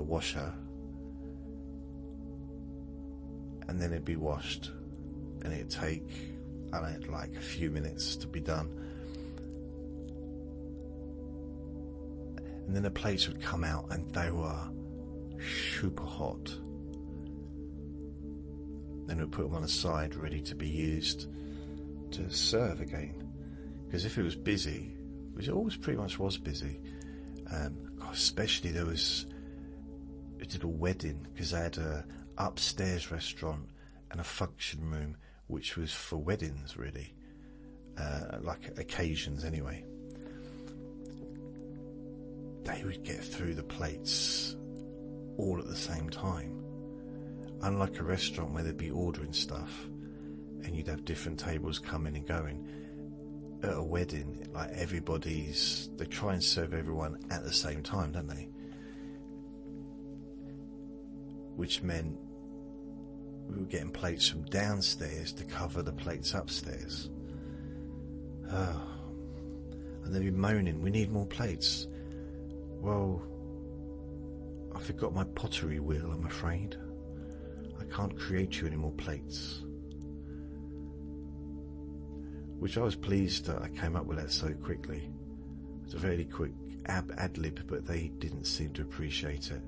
washer, and then it'd be washed, and it'd take, I don't know, like a few minutes to be done. And then the plates would come out and they were super hot. Then we'd put them on the side ready to be used to serve again. Because if it was busy, which it always pretty much was busy, especially we did a wedding, because they had a upstairs restaurant and a function room which was for weddings, really, like occasions anyway. They would get through the plates all at the same time. Unlike a restaurant where they'd be ordering stuff and you'd have different tables coming and going, at a wedding, like they try and serve everyone at the same time, don't they? Which meant we were getting plates from downstairs to cover the plates upstairs. And they'd be moaning, we need more plates. Well, I forgot my pottery wheel, I'm afraid. I can't create you any more plates. Which I was pleased that I came up with that so quickly. It was a very quick ad-lib, but they didn't seem to appreciate it.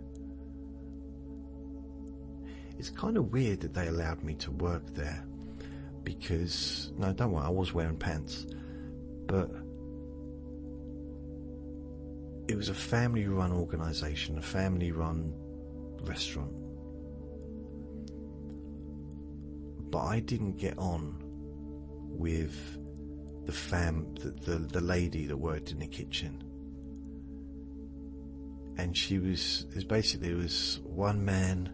It's kind of weird that they allowed me to work there, because, no, don't worry, I was wearing pants, but it was a family-run organisation, a family-run restaurant. But I didn't get on with the lady that worked in the kitchen. And it was one man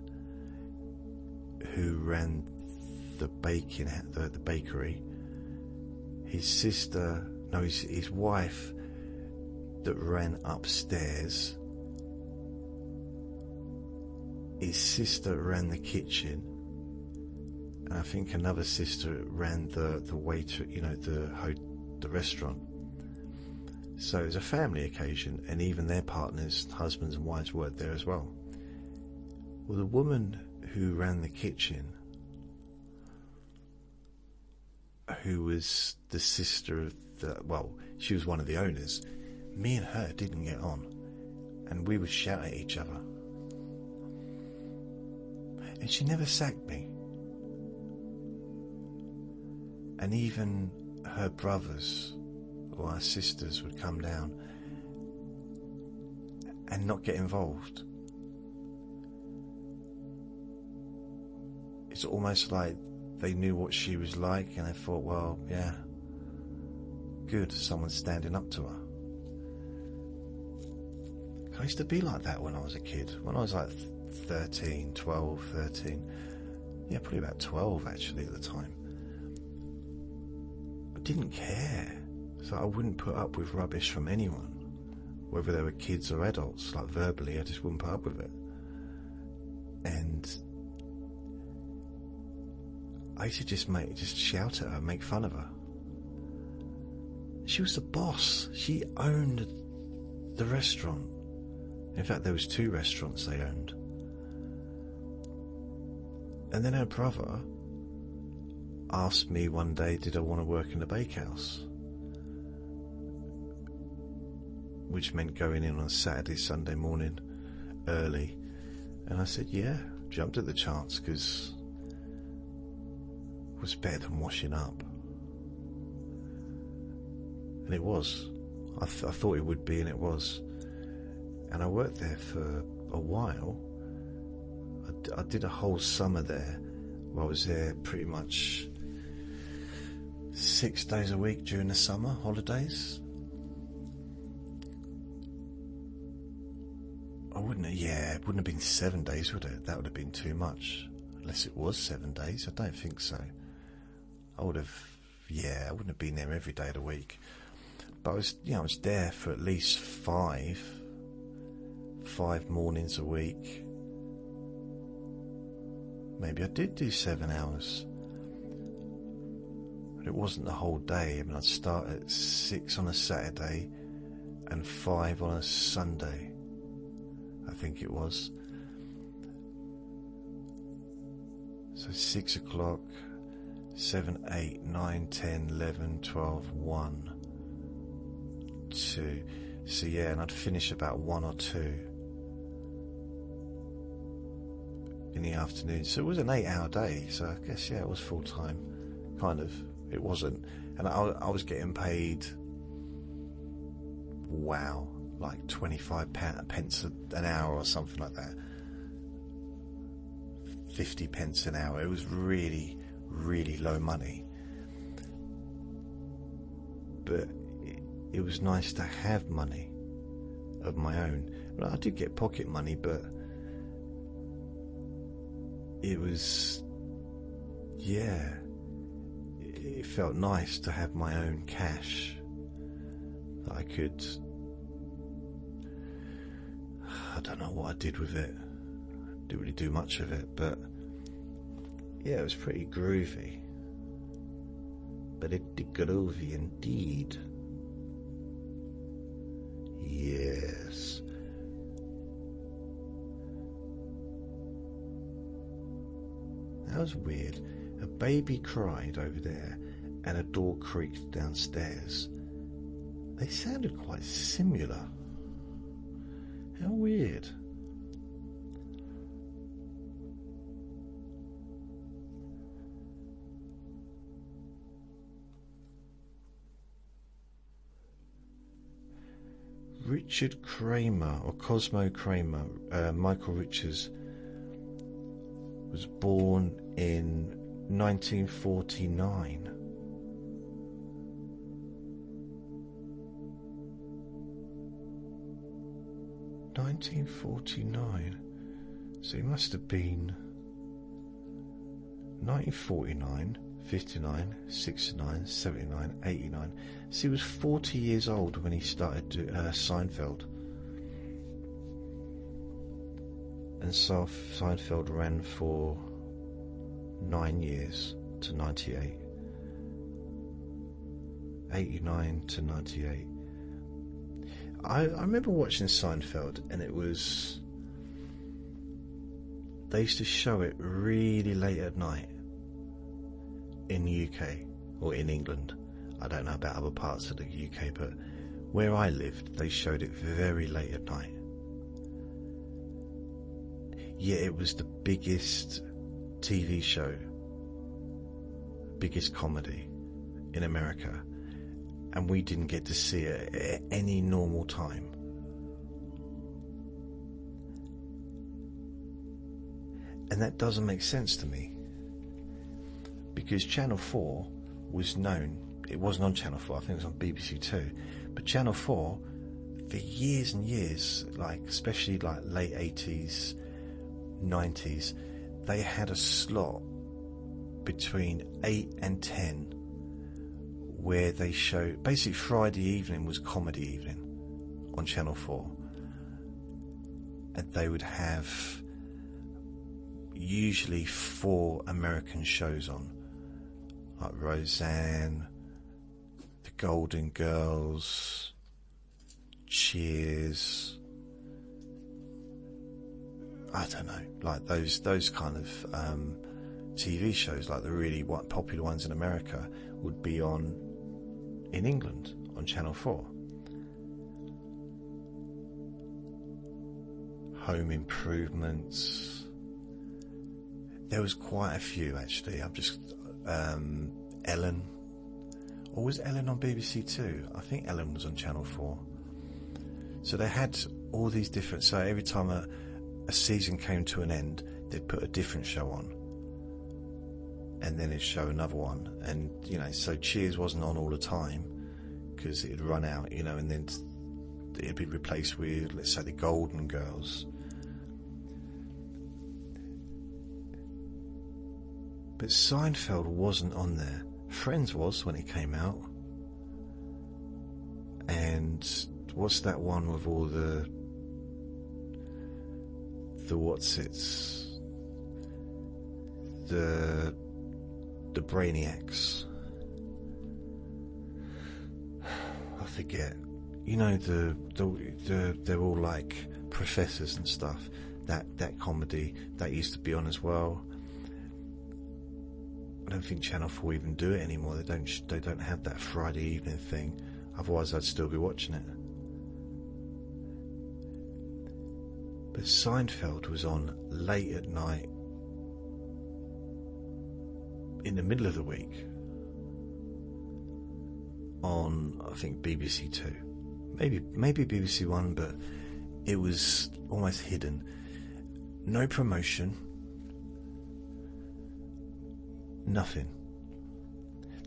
who ran the bakery, his wife that ran upstairs, his sister ran the kitchen, and I think another sister ran the waiter, the restaurant. So it was a family occasion, and even their partners, husbands and wives, worked there as well. Well, the woman who ran the kitchen, who was the sister of she was one of the owners, me and her didn't get on, and we would shout at each other. And she never sacked me. And even her brothers or her sisters would come down and not get involved. It's almost like they knew what she was like, and they thought, well, yeah, good, someone's standing up to her. I used to be like that when I was a kid. When I was like 13, yeah, probably about 12 actually at the time. I didn't care, so I wouldn't put up with rubbish from anyone, whether they were kids or adults. Like verbally, I just wouldn't put up with it. And I used to just shout at her, make fun of her. She was the boss. She owned the restaurant. In fact, there was 2 restaurants they owned. And then her brother asked me one day, did I want to work in the bakehouse? which meant going in on Saturday, Sunday morning early. And I said, yeah, jumped at the chance, because it was better than washing up. And it was. I thought it would be, and it was. And I worked there for a while. I did a whole summer there, where I was there pretty much 6 days a week during the summer holidays. It wouldn't have been 7 days, would it? That would have been too much. Unless it was 7 days, I don't think so. I wouldn't have been there every day of the week. But I was there for at least five mornings a week. Maybe I did do 7 hours. But it wasn't the whole day. I mean, I'd start at 6 on a Saturday and 5 on a Sunday, I think it was. So 6 o'clock, 7, 8, 9, 10, 11, 12, 1, 2. So yeah, and I'd finish about 1 or 2 in the afternoon. So it was an 8-hour day. So I guess, yeah, it was full time. Kind of. It wasn't. And I was getting paid, wow, like 25 pence an hour or something like that. 50 pence an hour. It was really, really low money. But it was nice to have money of my own. Well, I did get pocket money, but it was, yeah, it felt nice to have my own cash that I could, I don't know what I did with it. I didn't really do much of it, but yeah, it was pretty groovy. Pretty groovy indeed. Yes. That was weird. A baby cried over there and a door creaked downstairs. They sounded quite similar. How weird. Richard Kramer, or Cosmo Kramer, Michael Richards, was born in 1949. So he must have been 1949, 59, 69, 79, 89. So he was 40 years old when he started Seinfeld. And so Seinfeld ran for 9 years to 98. 89 to 98. I remember watching Seinfeld, and it was, they used to show it really late at night in the UK or in England. I don't know about other parts of the UK, but where I lived, they showed it very late at night. Yeah, it was the biggest TV show, biggest comedy in America, and we didn't get to see it at any normal time. And that doesn't make sense to me, because Channel 4 was known, it wasn't on Channel 4, I think it was on BBC 2, but Channel 4 for years and years, like especially like late 80s, 90s, they had a slot between 8 and 10 where they showed, basically Friday evening was comedy evening on Channel 4, and they would have usually 4 American shows on, like Roseanne, The Golden Girls, Cheers, I don't know, like those kind of TV shows, like the really popular ones in America, would be on in England on Channel 4. home improvements. There was quite a few actually. I'm just Ellen. Or was Ellen on BBC Two? I think Ellen was on Channel 4. So they had all these different. So every time a season came to an end, they'd put a different show on, and then it'd show another one. And so Cheers wasn't on all the time because it'd run out, and then it'd be replaced with, let's say, the Golden Girls. But Seinfeld wasn't on there. Friends was when it came out. And what's that one with all the what's-its? The Brainiacs. I forget. They're all like professors and stuff. That comedy that used to be on as well. I don't think Channel 4 even do it anymore. They don't have that Friday evening thing. Otherwise, I'd still be watching it. But Seinfeld was on late at night, in the middle of the week, on I think BBC Two, maybe BBC One, but it was almost hidden. No promotion. Nothing.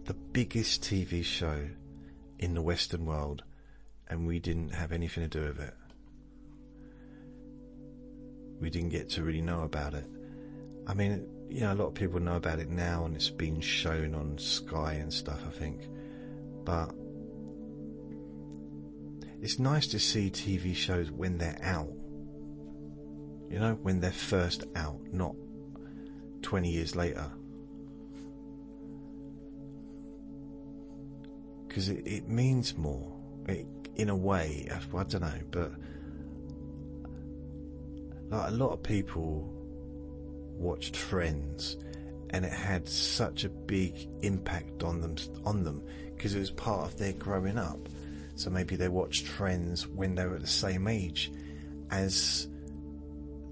The biggest TV show in the Western world, and we didn't have anything to do with it. We didn't get to really know about it. I mean, a lot of people know about it now, and it's been shown on Sky and stuff, I think. But it's nice to see TV shows when they're out. When they're first out, not 20 years later. Because it means more, in a way. I don't know, but like a lot of people watched Friends, and it had such a big impact on them because it was part of their growing up. So maybe they watched Friends when they were at the same age as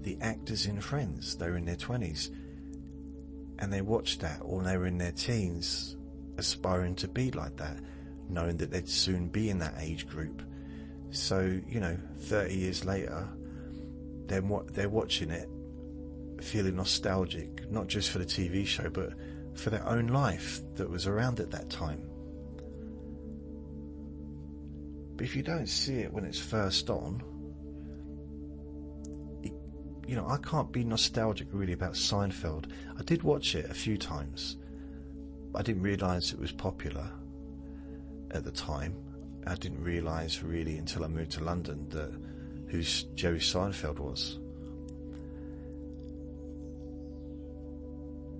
the actors in Friends. They were in their 20s, and they watched that, or they were in their teens, aspiring to be like that, knowing that they'd soon be in that age group. So 30 years later, they're watching it, feeling nostalgic, not just for the TV show, but for their own life that was around at that time. But if you don't see it when it's first on, I can't be nostalgic really about Seinfeld. I did watch it a few times. I didn't realise it was popular at the time. I didn't realise really until I moved to London who Jerry Seinfeld was,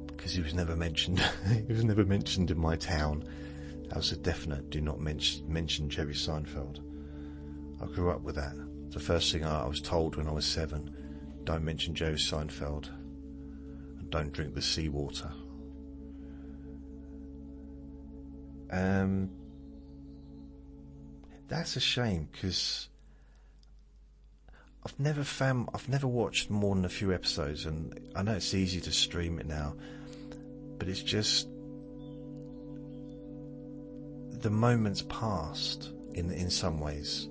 because he was never mentioned. He was never mentioned in my town. That was a definite do not mention Jerry Seinfeld. I grew up with that. The first thing I was told when I was 7, don't mention Jerry Seinfeld, and don't drink the seawater. That's a shame, because I've never watched more than a few episodes, and I know it's easy to stream it now, but it's just the moments past in some ways.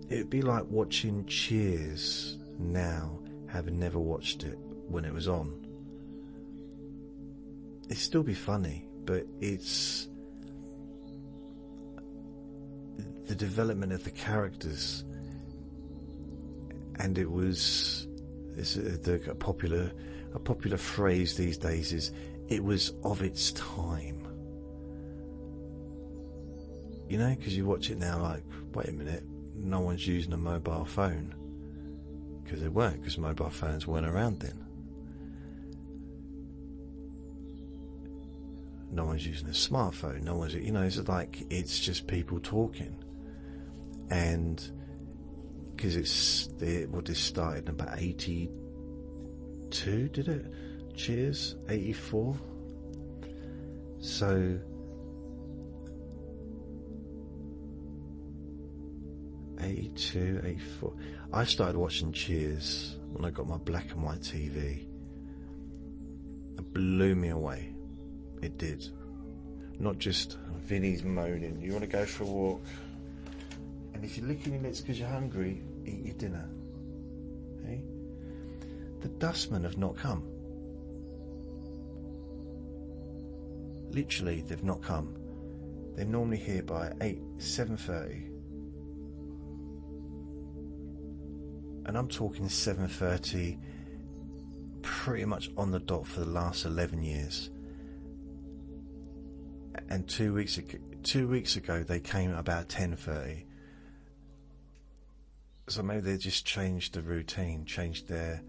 It'd be like watching Cheers now, having never watched it when it was on. It'd still be funny, but it's the development of the characters, and a popular phrase these days is it was of its time. Because you watch it now like, wait a minute, no one's using a mobile phone, because they weren't, because mobile phones weren't around then. No one's using a smartphone. No one's, it's like, it's just people talking. And because this started in about 82, did it? Cheers, 84. So 82, 84. I started watching Cheers when I got my black and white TV. It blew me away. It did. Not just Vinny's moaning, you want to go for a walk? And if you're licking your lips because you're hungry, eat your dinner. Hey? The dustmen have not come. Literally, they've not come. They're normally here by 7:30. And I'm talking 7:30 pretty much on the dot for the last 11 years. And 2 weeks ago they came at about 10:30. So maybe they just changed the routine, changed their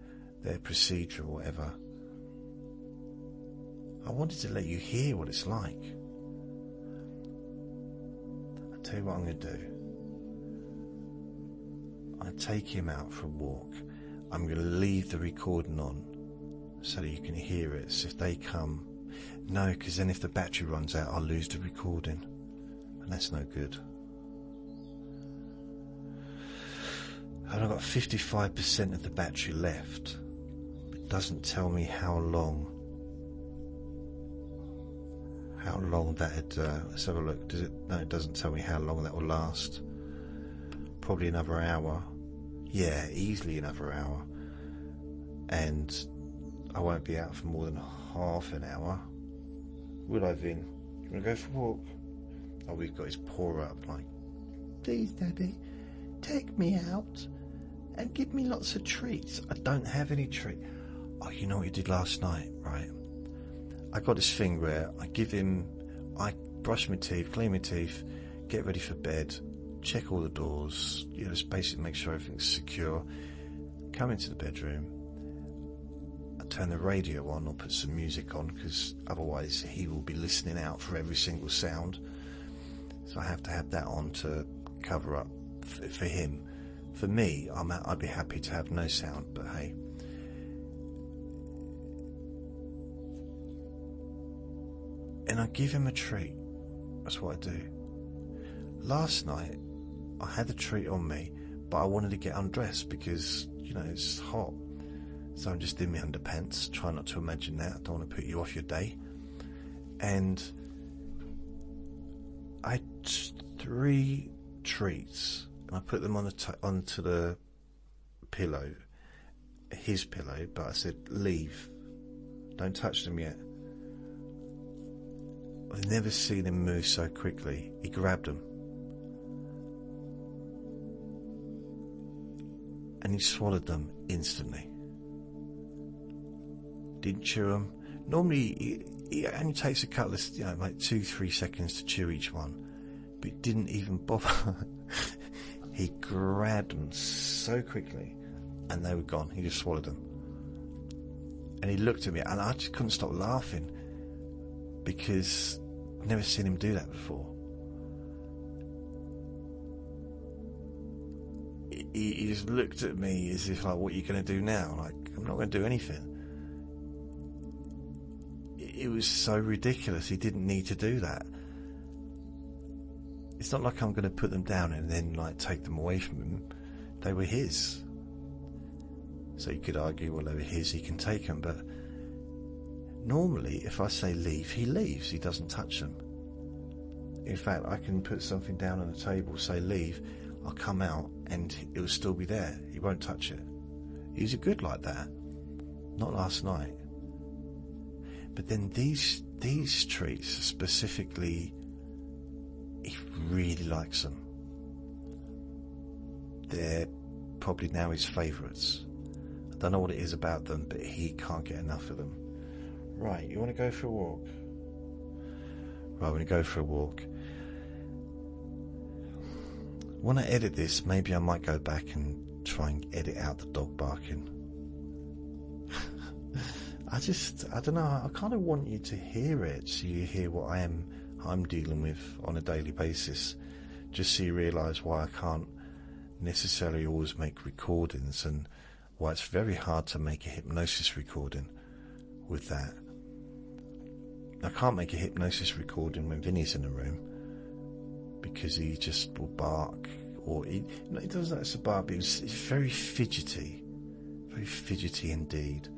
procedure or whatever. I wanted to let you hear what it's like. I'll tell you what I'm going to do. I take him out for a walk. I'm going to leave the recording on so that you can hear it. So if they come, no, because then if the battery runs out, I'll lose the recording, and that's no good. And I've got 55% of the battery left. It doesn't tell me how long that had. Let's have a look. Does it? No, it doesn't tell me how long that will last. Probably another hour. Yeah, easily another hour. And I won't be out for more than half an hour. Will I, Vin? You want to go for a walk? Oh, we've got his paw up like, please, Daddy, take me out and give me lots of treats. I don't have any treat. Oh, you know what you did last night, right? I got this thing where I brush my teeth, clean my teeth, get ready for bed, check all the doors, just basically make sure everything's secure, come into the bedroom, I turn the radio on or put some music on, because otherwise he will be listening out for every single sound, so I have to have that on to cover up for him. For me, I'd be happy to have no sound, but hey. And I give him a treat. That's what I do. Last night I had the treat on me, but I wanted to get undressed because it's hot, so I'm just in my underpants. Try not to imagine that. I don't want to put you off your day. And I had 3 treats, and I put them onto the pillow, his pillow, but I said, leave, don't touch them yet. I've never seen him move so quickly. He grabbed them and he swallowed them instantly. Didn't chew them. Normally it only takes a couple of, like 2-3 seconds to chew each one, but it didn't even bother. He grabbed them so quickly and they were gone. He just swallowed them. And he looked at me and I just couldn't stop laughing, because I've never seen him do that before. He just looked at me as if like, what are you going to do now? Like, I'm not going to do anything. It was so ridiculous. He didn't need to do that. It's not like I'm going to put them down and then like take them away from him. They were his. So you could argue, well, they were his, he can take them, but normally if I say leave, he leaves. He doesn't touch them. In fact, I can put something down on the table, say leave, I'll come out and it will still be there. He won't touch it. He's good like that. Not last night. But then these treats specifically, he really likes them. They're probably now his favourites. I don't know what it is about them, but he can't get enough of them. Right, you want to go for a walk? Right, we're going to go for a walk. When I edit this, maybe I might go back and try and edit out the dog barking. I don't know, I kind of want you to hear it, so you hear what I'm dealing with on a daily basis, just so you realise why I can't necessarily always make recordings, and why it's very hard to make a hypnosis recording with that. I can't make a hypnosis recording when Vinny's in the room, because he just will bark or he doesn't like cigar, but he's very fidgety indeed.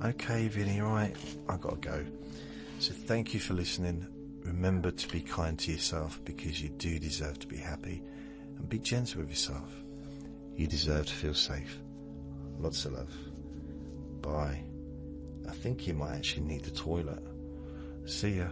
Okay, Vinny, right, I've got to go. So thank you for listening. Remember to be kind to yourself, because you do deserve to be happy, and be gentle with yourself. You deserve to feel safe. Lots of love. Bye. I think you might actually need the toilet. See ya.